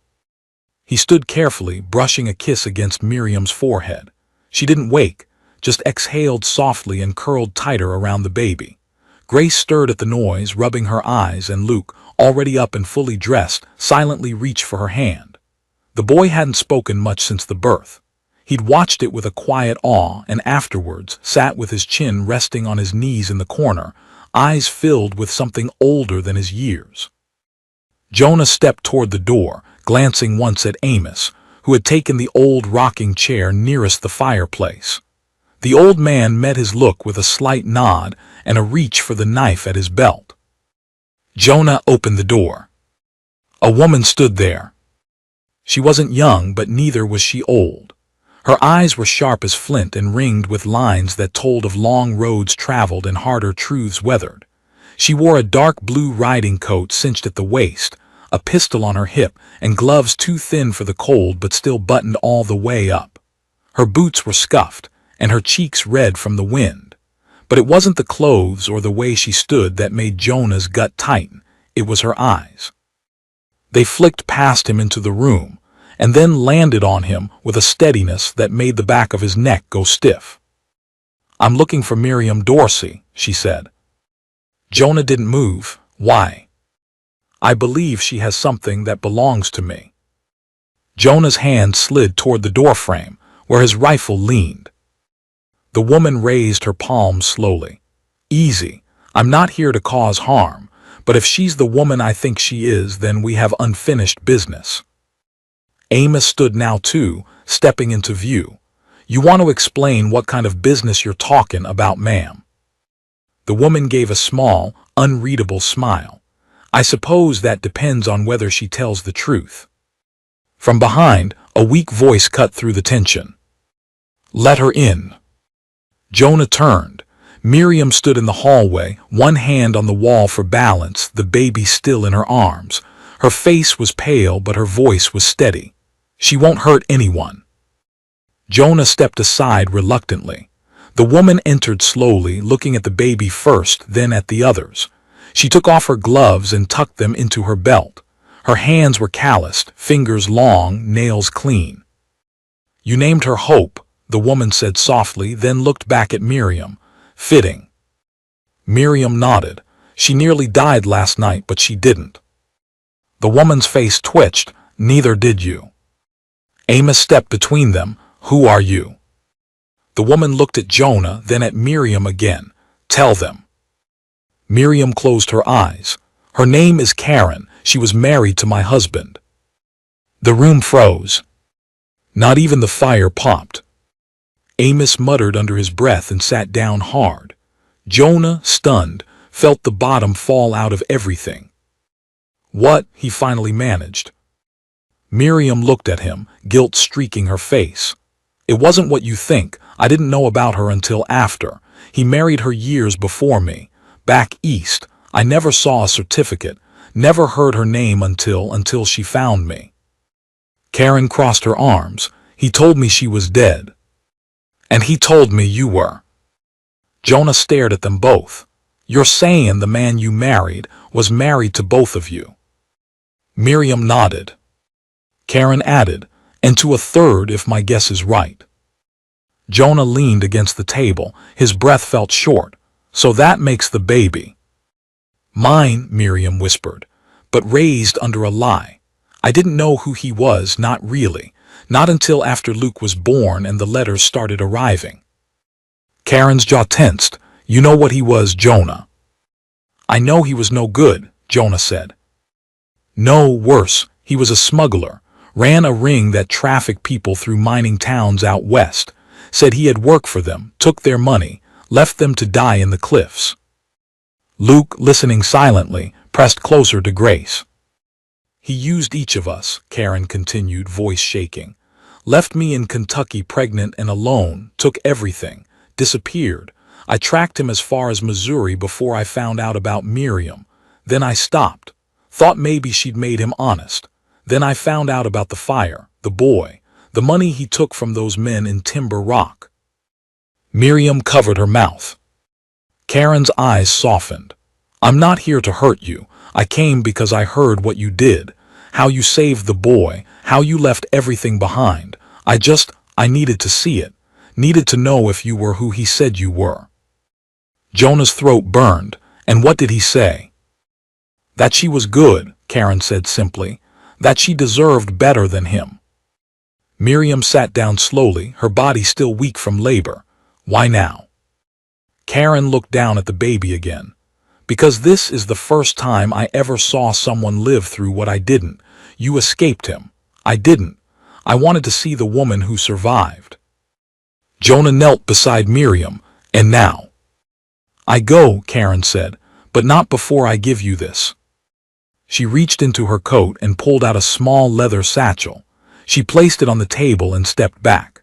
He stood carefully, brushing a kiss against Miriam's forehead. She didn't wake, just exhaled softly and curled tighter around the baby. Grace stirred at the noise, rubbing her eyes, and Luke, already up and fully dressed, silently reached for her hand. The boy hadn't spoken much since the birth. He'd watched it with a quiet awe and afterwards sat with his chin resting on his knees in the corner, eyes filled with something older than his years. Jonah stepped toward the door, glancing once at Amos, who had taken the old rocking chair nearest the fireplace. The old man met his look with a slight nod and a reach for the knife at his belt. Jonah opened the door. A woman stood there. She wasn't young, but neither was she old. Her eyes were sharp as flint and ringed with lines that told of long roads traveled and harder truths weathered. She wore a dark blue riding coat cinched at the waist, a pistol on her hip, and gloves too thin for the cold but still buttoned all the way up. Her boots were scuffed, and her cheeks red from the wind. But it wasn't the clothes or the way she stood that made Jonah's gut tighten, it was her eyes. They flicked past him into the room, and then landed on him with a steadiness that made the back of his neck go stiff. "I'm looking for Miriam Dorsey," she said. Jonah didn't move. "Why?" "I believe she has something that belongs to me." Jonah's hand slid toward the doorframe, where his rifle leaned. The woman raised her palms slowly. "Easy. I'm not here to cause harm, but if she's the woman I think she is, then we have unfinished business." Amos stood now too, stepping into view. "You want to explain what kind of business you're talking about, ma'am?" The woman gave a small, unreadable smile. "I suppose that depends on whether she tells the truth." From behind, a weak voice cut through the tension. "Let her in." Jonah turned. Miriam stood in the hallway, one hand on the wall for balance, the baby still in her arms. Her face was pale, but her voice was steady. "She won't hurt anyone." Jonah stepped aside reluctantly. The woman entered slowly, looking at the baby first, then at the others. She took off her gloves and tucked them into her belt. Her hands were calloused, fingers long, nails clean. "You named her Hope," the woman said softly, then looked back at Miriam. "Fitting." Miriam nodded. "She nearly died last night, but she didn't." The woman's face twitched. "Neither did you." Amos stepped between them. "Who are you?" The woman looked at Jonah, then at Miriam again. "Tell them." Miriam closed her eyes. "Her name is Karen. She was married to my husband." The room froze. Not even the fire popped. Amos muttered under his breath and sat down hard. Jonah, stunned, felt the bottom fall out of everything. "What?" he finally managed. Miriam looked at him, guilt streaking her face. "It wasn't what you think. I didn't know about her until after. He married her years before me. Back east. I never saw a certificate, never heard her name until she found me." Karen crossed her arms. "He told me she was dead." "And he told me you were." Jonah stared at them both. "You're saying the man you married was married to both of you?" Miriam nodded. Karen added, "And to a third if my guess is right." Jonah leaned against the table. His breath felt short. "So that makes the baby." "Mine," Miriam whispered, "but raised under a lie. I didn't know who he was, not really. Not until after Luke was born and the letters started arriving." Karen's jaw tensed. "You know what he was, Jonah?" "I know he was no good," Jonah said. "No, worse. He was a smuggler. Ran a ring that trafficked people through mining towns out west. Said he had worked for them, took their money, left them to die in the cliffs." Luke, listening silently, pressed closer to Grace. "He used each of us," Karen continued, voice shaking. "Left me in Kentucky pregnant and alone, took everything, disappeared. I tracked him as far as Missouri before I found out about Miriam. Then I stopped. Thought maybe she'd made him honest. Then I found out about the fire, the boy, the money he took from those men in Timber Rock." Miriam covered her mouth. Karen's eyes softened. "I'm not here to hurt you. I came because I heard what you did, how you saved the boy, how you left everything behind. I needed to see it, needed to know if you were who he said you were." Jonah's throat burned. "And what did he say?" "That she was good," Karen said simply. "That she deserved better than him." Miriam sat down slowly, her body still weak from labor. "Why now?" Karen looked down at the baby again. "Because this is the first time I ever saw someone live through what I didn't. You escaped him. I didn't. I wanted to see the woman who survived." Jonah knelt beside Miriam. "And now?" "I go," Karen said, "but not before I give you this." She reached into her coat and pulled out a small leather satchel. She placed it on the table and stepped back.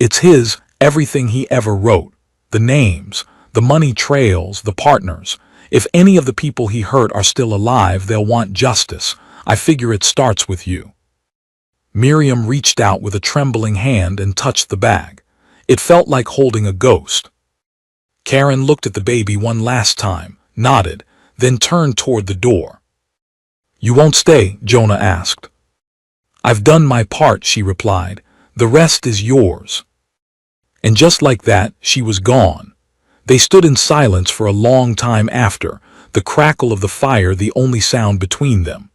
"It's his, everything he ever wrote. The names, the money trails, the partners. If any of the people he hurt are still alive, they'll want justice. I figure it starts with you." Miriam reached out with a trembling hand and touched the bag. It felt like holding a ghost. Karen looked at the baby one last time, nodded, then turned toward the door. "You won't stay?" Jonah asked. "I've done my part," she replied. "The rest is yours." And just like that, she was gone. They stood in silence for a long time after, the crackle of the fire the only sound between them.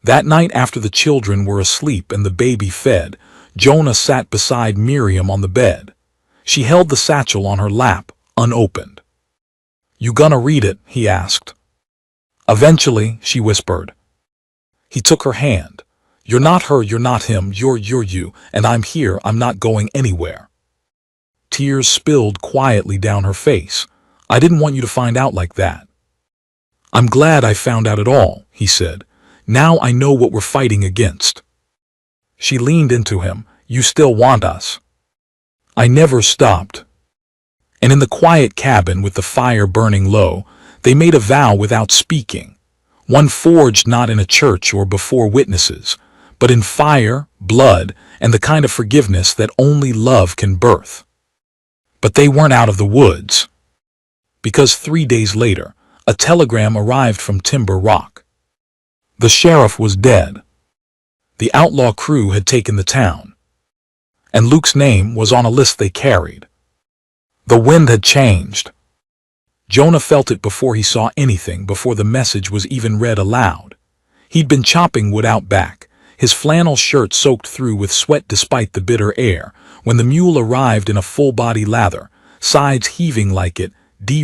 That night, after the children were asleep and the baby fed, Jonah sat beside Miriam on the bed. She held the satchel on her lap, unopened. "You gonna read it?" he asked. "Eventually," she whispered. He took her hand. "You're not her, you're not him, you're you, and I'm here, I'm not going anywhere." Tears spilled quietly down her face. "I didn't want you to find out like that." "I'm glad I found out at all," he said. "Now I know what we're fighting against." She leaned into him. "You still want us?" "I never stopped." And in the quiet cabin with the fire burning low, they made a vow without speaking. One forged not in a church or before witnesses, but in fire, blood, and the kind of forgiveness that only love can birth. But they weren't out of the woods, because 3 days later, a telegram arrived from Timber Rock. The sheriff was dead. The outlaw crew had taken the town, and Luke's name was on a list they carried. The wind had changed. Jonah felt it before he saw anything, before the message was even read aloud. He'd been chopping wood out back, his flannel shirt soaked through with sweat despite the bitter air, when the mule arrived in a full-body lather, sides heaving like it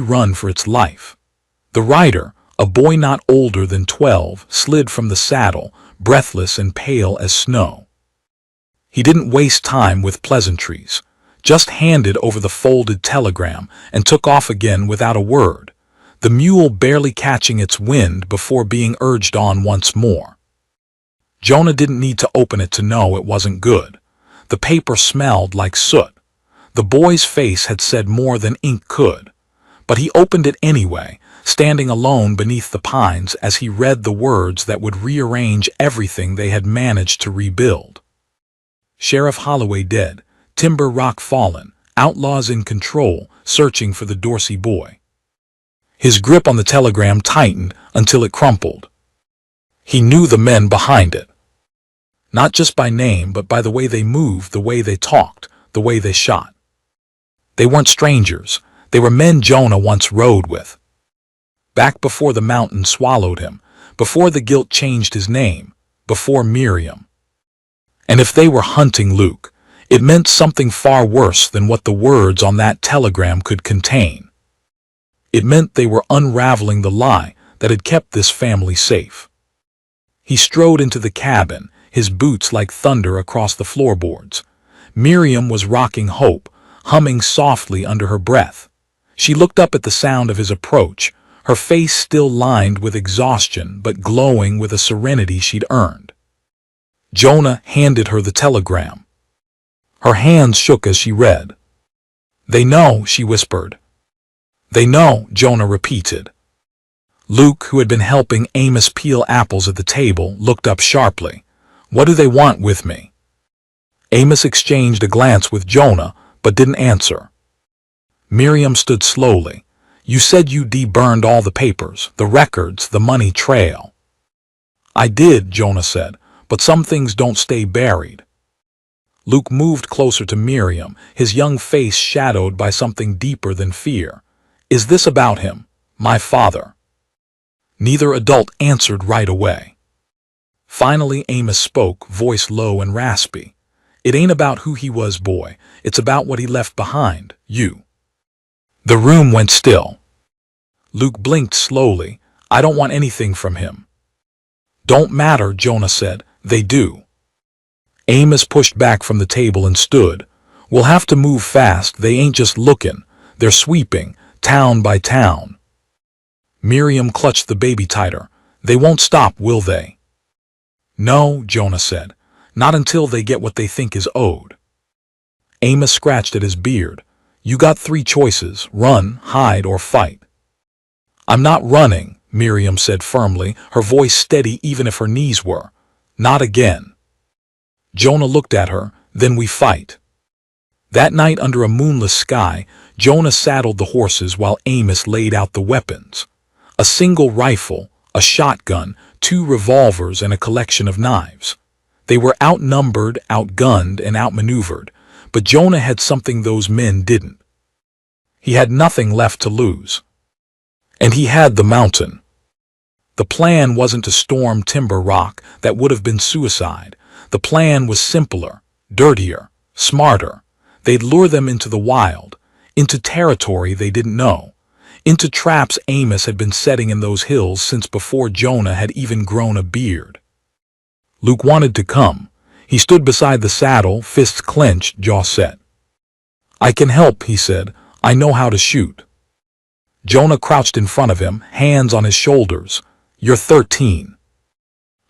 run for its life. The rider, a boy not older than 12, slid from the saddle, breathless and pale as snow. He didn't waste time with pleasantries, just handed over the folded telegram and took off again without a word, the mule barely catching its wind before being urged on once more. Jonah didn't need to open it to know it wasn't good. The paper smelled like soot. The boy's face had said more than ink could. But he opened it anyway, standing alone beneath the pines as he read the words that would rearrange everything they had managed to rebuild. Sheriff Holloway dead, Timber Rock fallen, outlaws in control, searching for the Dorsey boy. His grip on the telegram tightened until it crumpled. He knew the men behind it. Not just by name, but by the way they moved, the way they talked, the way they shot. They weren't strangers. They were men Jonah once rode with. Back before the mountain swallowed him, before the guilt changed his name, before Miriam. And if they were hunting Luke, it meant something far worse than what the words on that telegram could contain. It meant they were unraveling the lie that had kept this family safe. He strode into the cabin, his boots like thunder across the floorboards. Miriam was rocking Hope, humming softly under her breath. She looked up at the sound of his approach, her face still lined with exhaustion but glowing with a serenity she'd earned. Jonah handed her the telegram. Her hands shook as she read. "They know," she whispered. "They know," Jonah repeated. Luke, who had been helping Amos peel apples at the table, looked up sharply. "What do they want with me?" Amos exchanged a glance with Jonah, but didn't answer. Miriam stood slowly. "You said you deburned all the papers, the records, the money trail." "I did," Jonah said, "but some things don't stay buried." Luke moved closer to Miriam, his young face shadowed by something deeper than fear. "Is this about him, my father?" Neither adult answered right away. Finally Amos spoke, voice low and raspy. "It ain't about who he was, boy. It's about what he left behind, you." The room went still. Luke blinked slowly. "I don't want anything from him." "Don't matter," Jonah said. "They do." Amos pushed back from the table and stood. "We'll have to move fast. They ain't just looking. They're sweeping, town by town." Miriam clutched the baby tighter. "They won't stop, will they?" "No," Jonah said. "Not until they get what they think is owed." Amos scratched at his beard. "You got 3 choices, run, hide, or fight." "I'm not running," Miriam said firmly, her voice steady even if her knees were. "Not again." Jonah looked at her. "Then we fight." That night under a moonless sky, Jonah saddled the horses while Amos laid out the weapons. A single rifle, a shotgun, 2 revolvers, and a collection of knives. They were outnumbered, outgunned, and outmaneuvered, but Jonah had something those men didn't. He had nothing left to lose. And he had the mountain. The plan wasn't to storm Timber Rock. That would have been suicide. The plan was simpler, dirtier, smarter. They'd lure them into the wild, into territory they didn't know, into traps Amos had been setting in those hills since before Jonah had even grown a beard. Luke wanted to come. He stood beside the saddle, fists clenched, jaw set. "I can help," he said. "I know how to shoot." Jonah crouched in front of him, hands on his shoulders. "You're 13.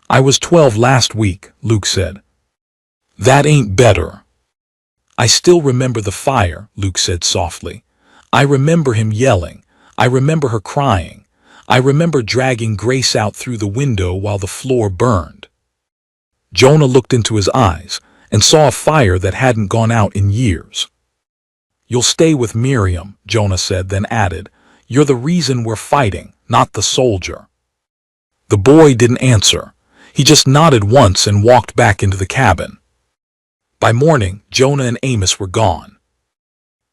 "I was 12 last week," Luke said. "That ain't better." "I still remember the fire," Luke said softly. "I remember him yelling. I remember her crying. I remember dragging Grace out through the window while the floor burned. Jonah looked into his eyes and saw a fire that hadn't gone out in years. You'll stay with Miriam, Jonah said, then added, you're the reason we're fighting, not the soldier. The boy didn't answer. He just nodded once and walked back into the cabin. By morning, Jonah and Amos were gone.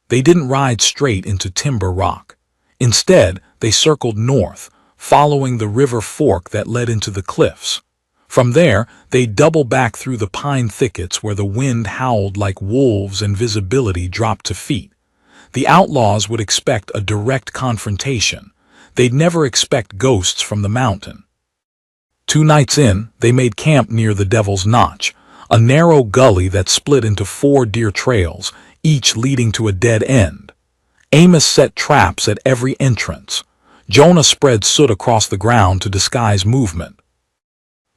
They didn't ride straight into Timber Rock. Instead, they circled north, following the river fork that led into the cliffs. From there, they doubled back through the pine thickets where the wind howled like wolves and visibility dropped to feet. The outlaws would expect a direct confrontation. They'd never expect ghosts from the mountain. 2 nights in, they made camp near the Devil's Notch, a narrow gully that split into 4 deer trails, each leading to a dead end. Amos set traps at every entrance. Jonah spread soot across the ground to disguise movement.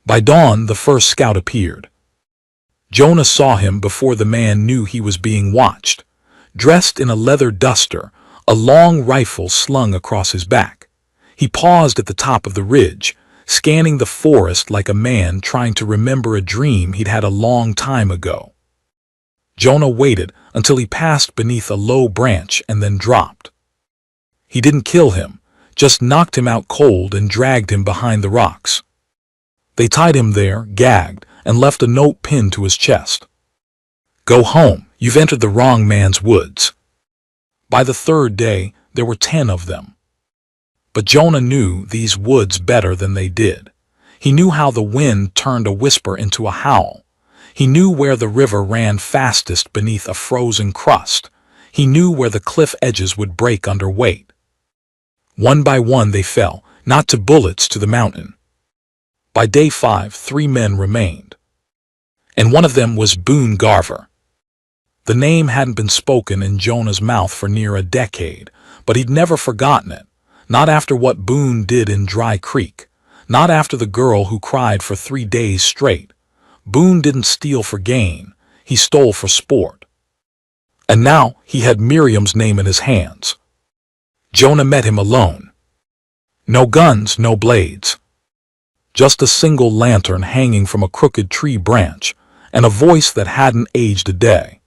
By dawn, the first scout appeared. Jonah saw him before the man knew he was being watched. Dressed in a leather duster, a long rifle slung across his back. He paused at the top of the ridge, scanning the forest like a man trying to remember a dream he'd had a long time ago. Jonah waited until he passed beneath a low branch and then dropped. He didn't kill him, just knocked him out cold and dragged him behind the rocks. They tied him there, gagged, and left a note pinned to his chest. Go home, you've entered the wrong man's woods. By the 3rd day, there were 10 of them. But Jonah knew these woods better than they did. He knew how the wind turned a whisper into a howl. He knew where the river ran fastest beneath a frozen crust. He knew where the cliff edges would break under weight. One by one they fell, not to bullets, to the mountain. By day 5, 3 men remained. And one of them was Boone Garver. The name hadn't been spoken in Jonah's mouth for near a decade, but he'd never forgotten it. Not after what Boone did in Dry Creek. Not after the girl who cried for 3 days straight. Boone didn't steal for gain. He stole for sport. And now he had Miriam's name in his hands. Jonah met him alone. No guns, no blades. Just a single lantern hanging from a crooked tree branch, and a voice that hadn't aged a day.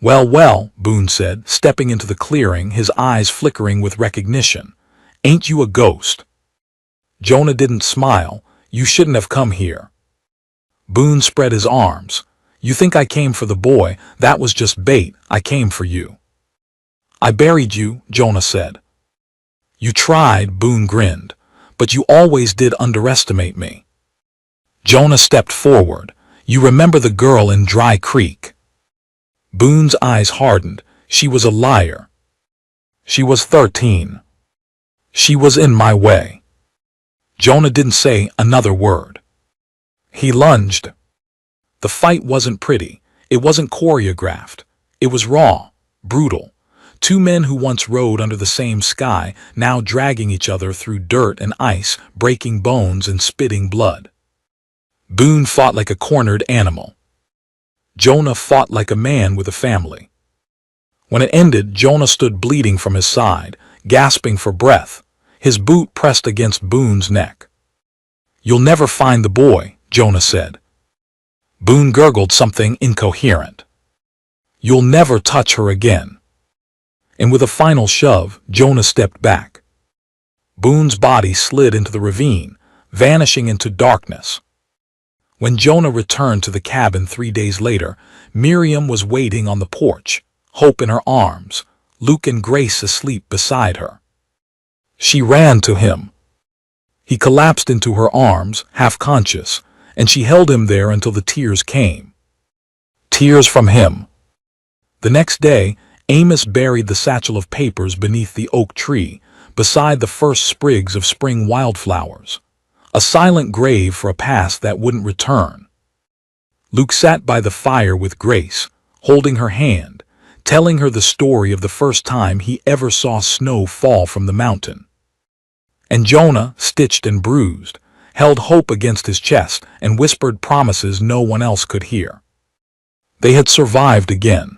Well, well, Boone said, stepping into the clearing, his eyes flickering with recognition. Ain't you a ghost? Jonah didn't smile. You shouldn't have come here. Boone spread his arms. You think I came for the boy? That was just bait. I came for you. I buried you, Jonah said. You tried, Boone grinned, but you always did underestimate me. Jonah stepped forward. You remember the girl in Dry Creek? Boone's eyes hardened. She was a liar. She was 13. She was in my way. Jonah didn't say another word. He lunged. The fight wasn't pretty. It wasn't choreographed. It was raw, brutal. 2 men who once rode under the same sky, now dragging each other through dirt and ice, breaking bones and spitting blood. Boone fought like a cornered animal. Jonah fought like a man with a family. When it ended, Jonah stood bleeding from his side, gasping for breath, his boot pressed against Boone's neck. You'll never find the boy, Jonah said. Boone gurgled something incoherent. You'll never touch her again. And with a final shove, Jonah stepped back. Boone's body slid into the ravine, vanishing into darkness. When Jonah returned to the cabin 3 days later, Miriam was waiting on the porch, Hope in her arms, Luke and Grace asleep beside her. She ran to him. He collapsed into her arms, half-conscious, and she held him there until the tears came. Tears from him. The next day, Amos buried the satchel of papers beneath the oak tree, beside the first sprigs of spring wildflowers. A silent grave for a past that wouldn't return. Luke sat by the fire with Grace, holding her hand, telling her the story of the first time he ever saw snow fall from the mountain. And Jonah, stitched and bruised, held Hope against his chest and whispered promises no one else could hear. They had survived again.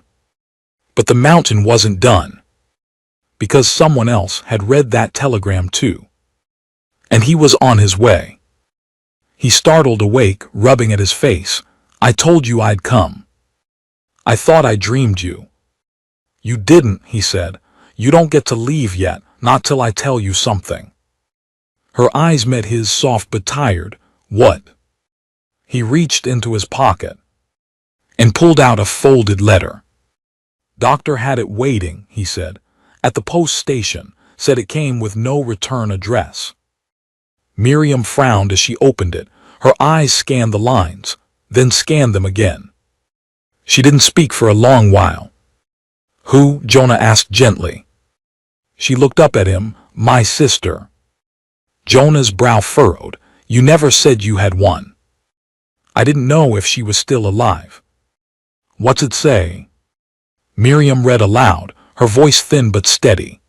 But the mountain wasn't done. Because someone else had read that telegram too. and he was on his way. He startled awake, rubbing at his face. "I told you I'd come. I thought I dreamed you." "You didn't," he said. "You don't get to leave yet, not till I tell you something." Her eyes met his, soft but tired. "What?" He reached into his pocket and pulled out a folded letter. "Doctor had it waiting," he said, "at the post station, said it came with no return address." Miriam frowned as she opened it. Her eyes scanned the lines, then scanned them again. She didn't speak for a long while. "Who?" Jonah asked gently. She looked up at him. "My sister." Jonah's brow furrowed. "You never said you had one." "I didn't know if she was still alive." "What's it say?" Miriam read aloud, her voice thin but steady.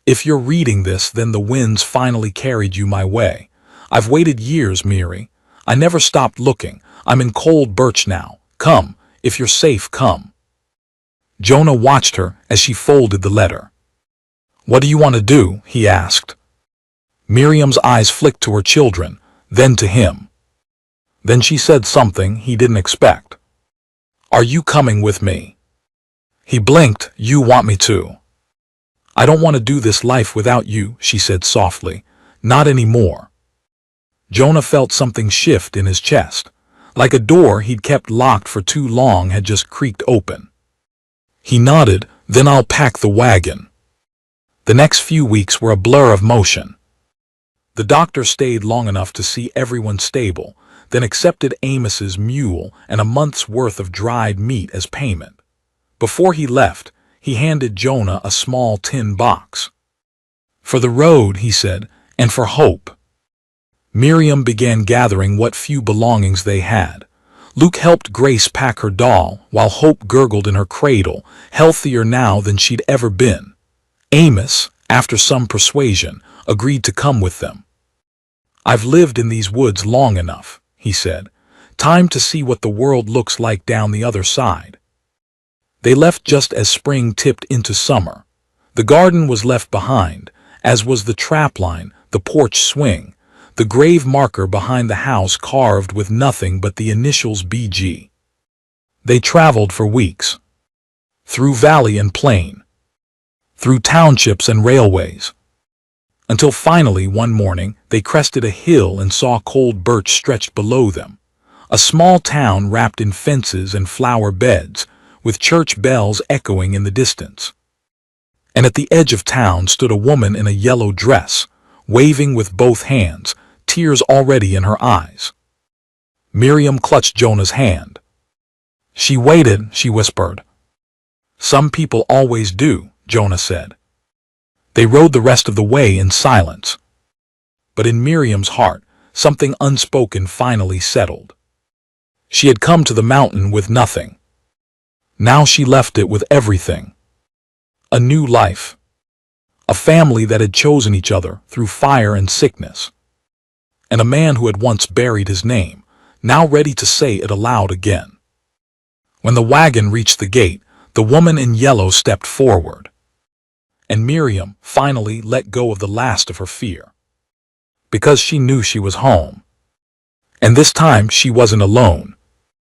"If you're reading this, then the winds finally carried you my way. I've waited years, Miri. I never stopped looking. I'm in cold birch now. Come, if you're safe, come." Jonah watched her as she folded the letter. "What do you want to do?" he asked. Miriam's eyes flicked to her children, then to him. Then she said something he didn't expect. "Are you coming with me?" He blinked. "You want me to?" "I don't want to do this life without you," she said softly. "Not anymore." Jonah felt something shift in his chest, like a door he'd kept locked for too long had just creaked open. He nodded. "Then I'll pack the wagon." The next few weeks were a blur of motion. The doctor stayed long enough to see everyone stable, then accepted Amos's mule and a month's worth of dried meat as payment. Before he left, he handed Jonah a small tin box. "For the road," he said, "and for hope." Miriam began gathering what few belongings they had. Luke helped Grace pack her doll, while Hope gurgled in her cradle, healthier now than she'd ever been. Amos, after some persuasion, agreed to come with them. "I've lived in these woods long enough," he said. "Time to see what the world looks like down the other side." They left just as spring tipped into summer. The garden was left behind, as was the trapline, the porch swing, the grave marker behind the house carved with nothing but the initials BG. They traveled for weeks. Through valley and plain. Through townships and railways. Until finally one morning they crested a hill and saw cold birch stretched below them. A small town wrapped in fences and flower beds, with church bells echoing in the distance. And at the edge of town stood a woman in a yellow dress, waving with both hands, tears already in her eyes. Miriam clutched Jonah's hand. "She waited," she whispered. "Some people always do," Jonah said. They rode the rest of the way in silence. But in Miriam's heart, something unspoken finally settled. She had come to the mountain with nothing. Now she left it with everything. A new life. A family that had chosen each other through fire and sickness. And a man who had once buried his name, now ready to say it aloud again. When the wagon reached the gate, the woman in yellow stepped forward. And Miriam finally let go of the last of her fear. Because she knew she was home. And this time she wasn't alone.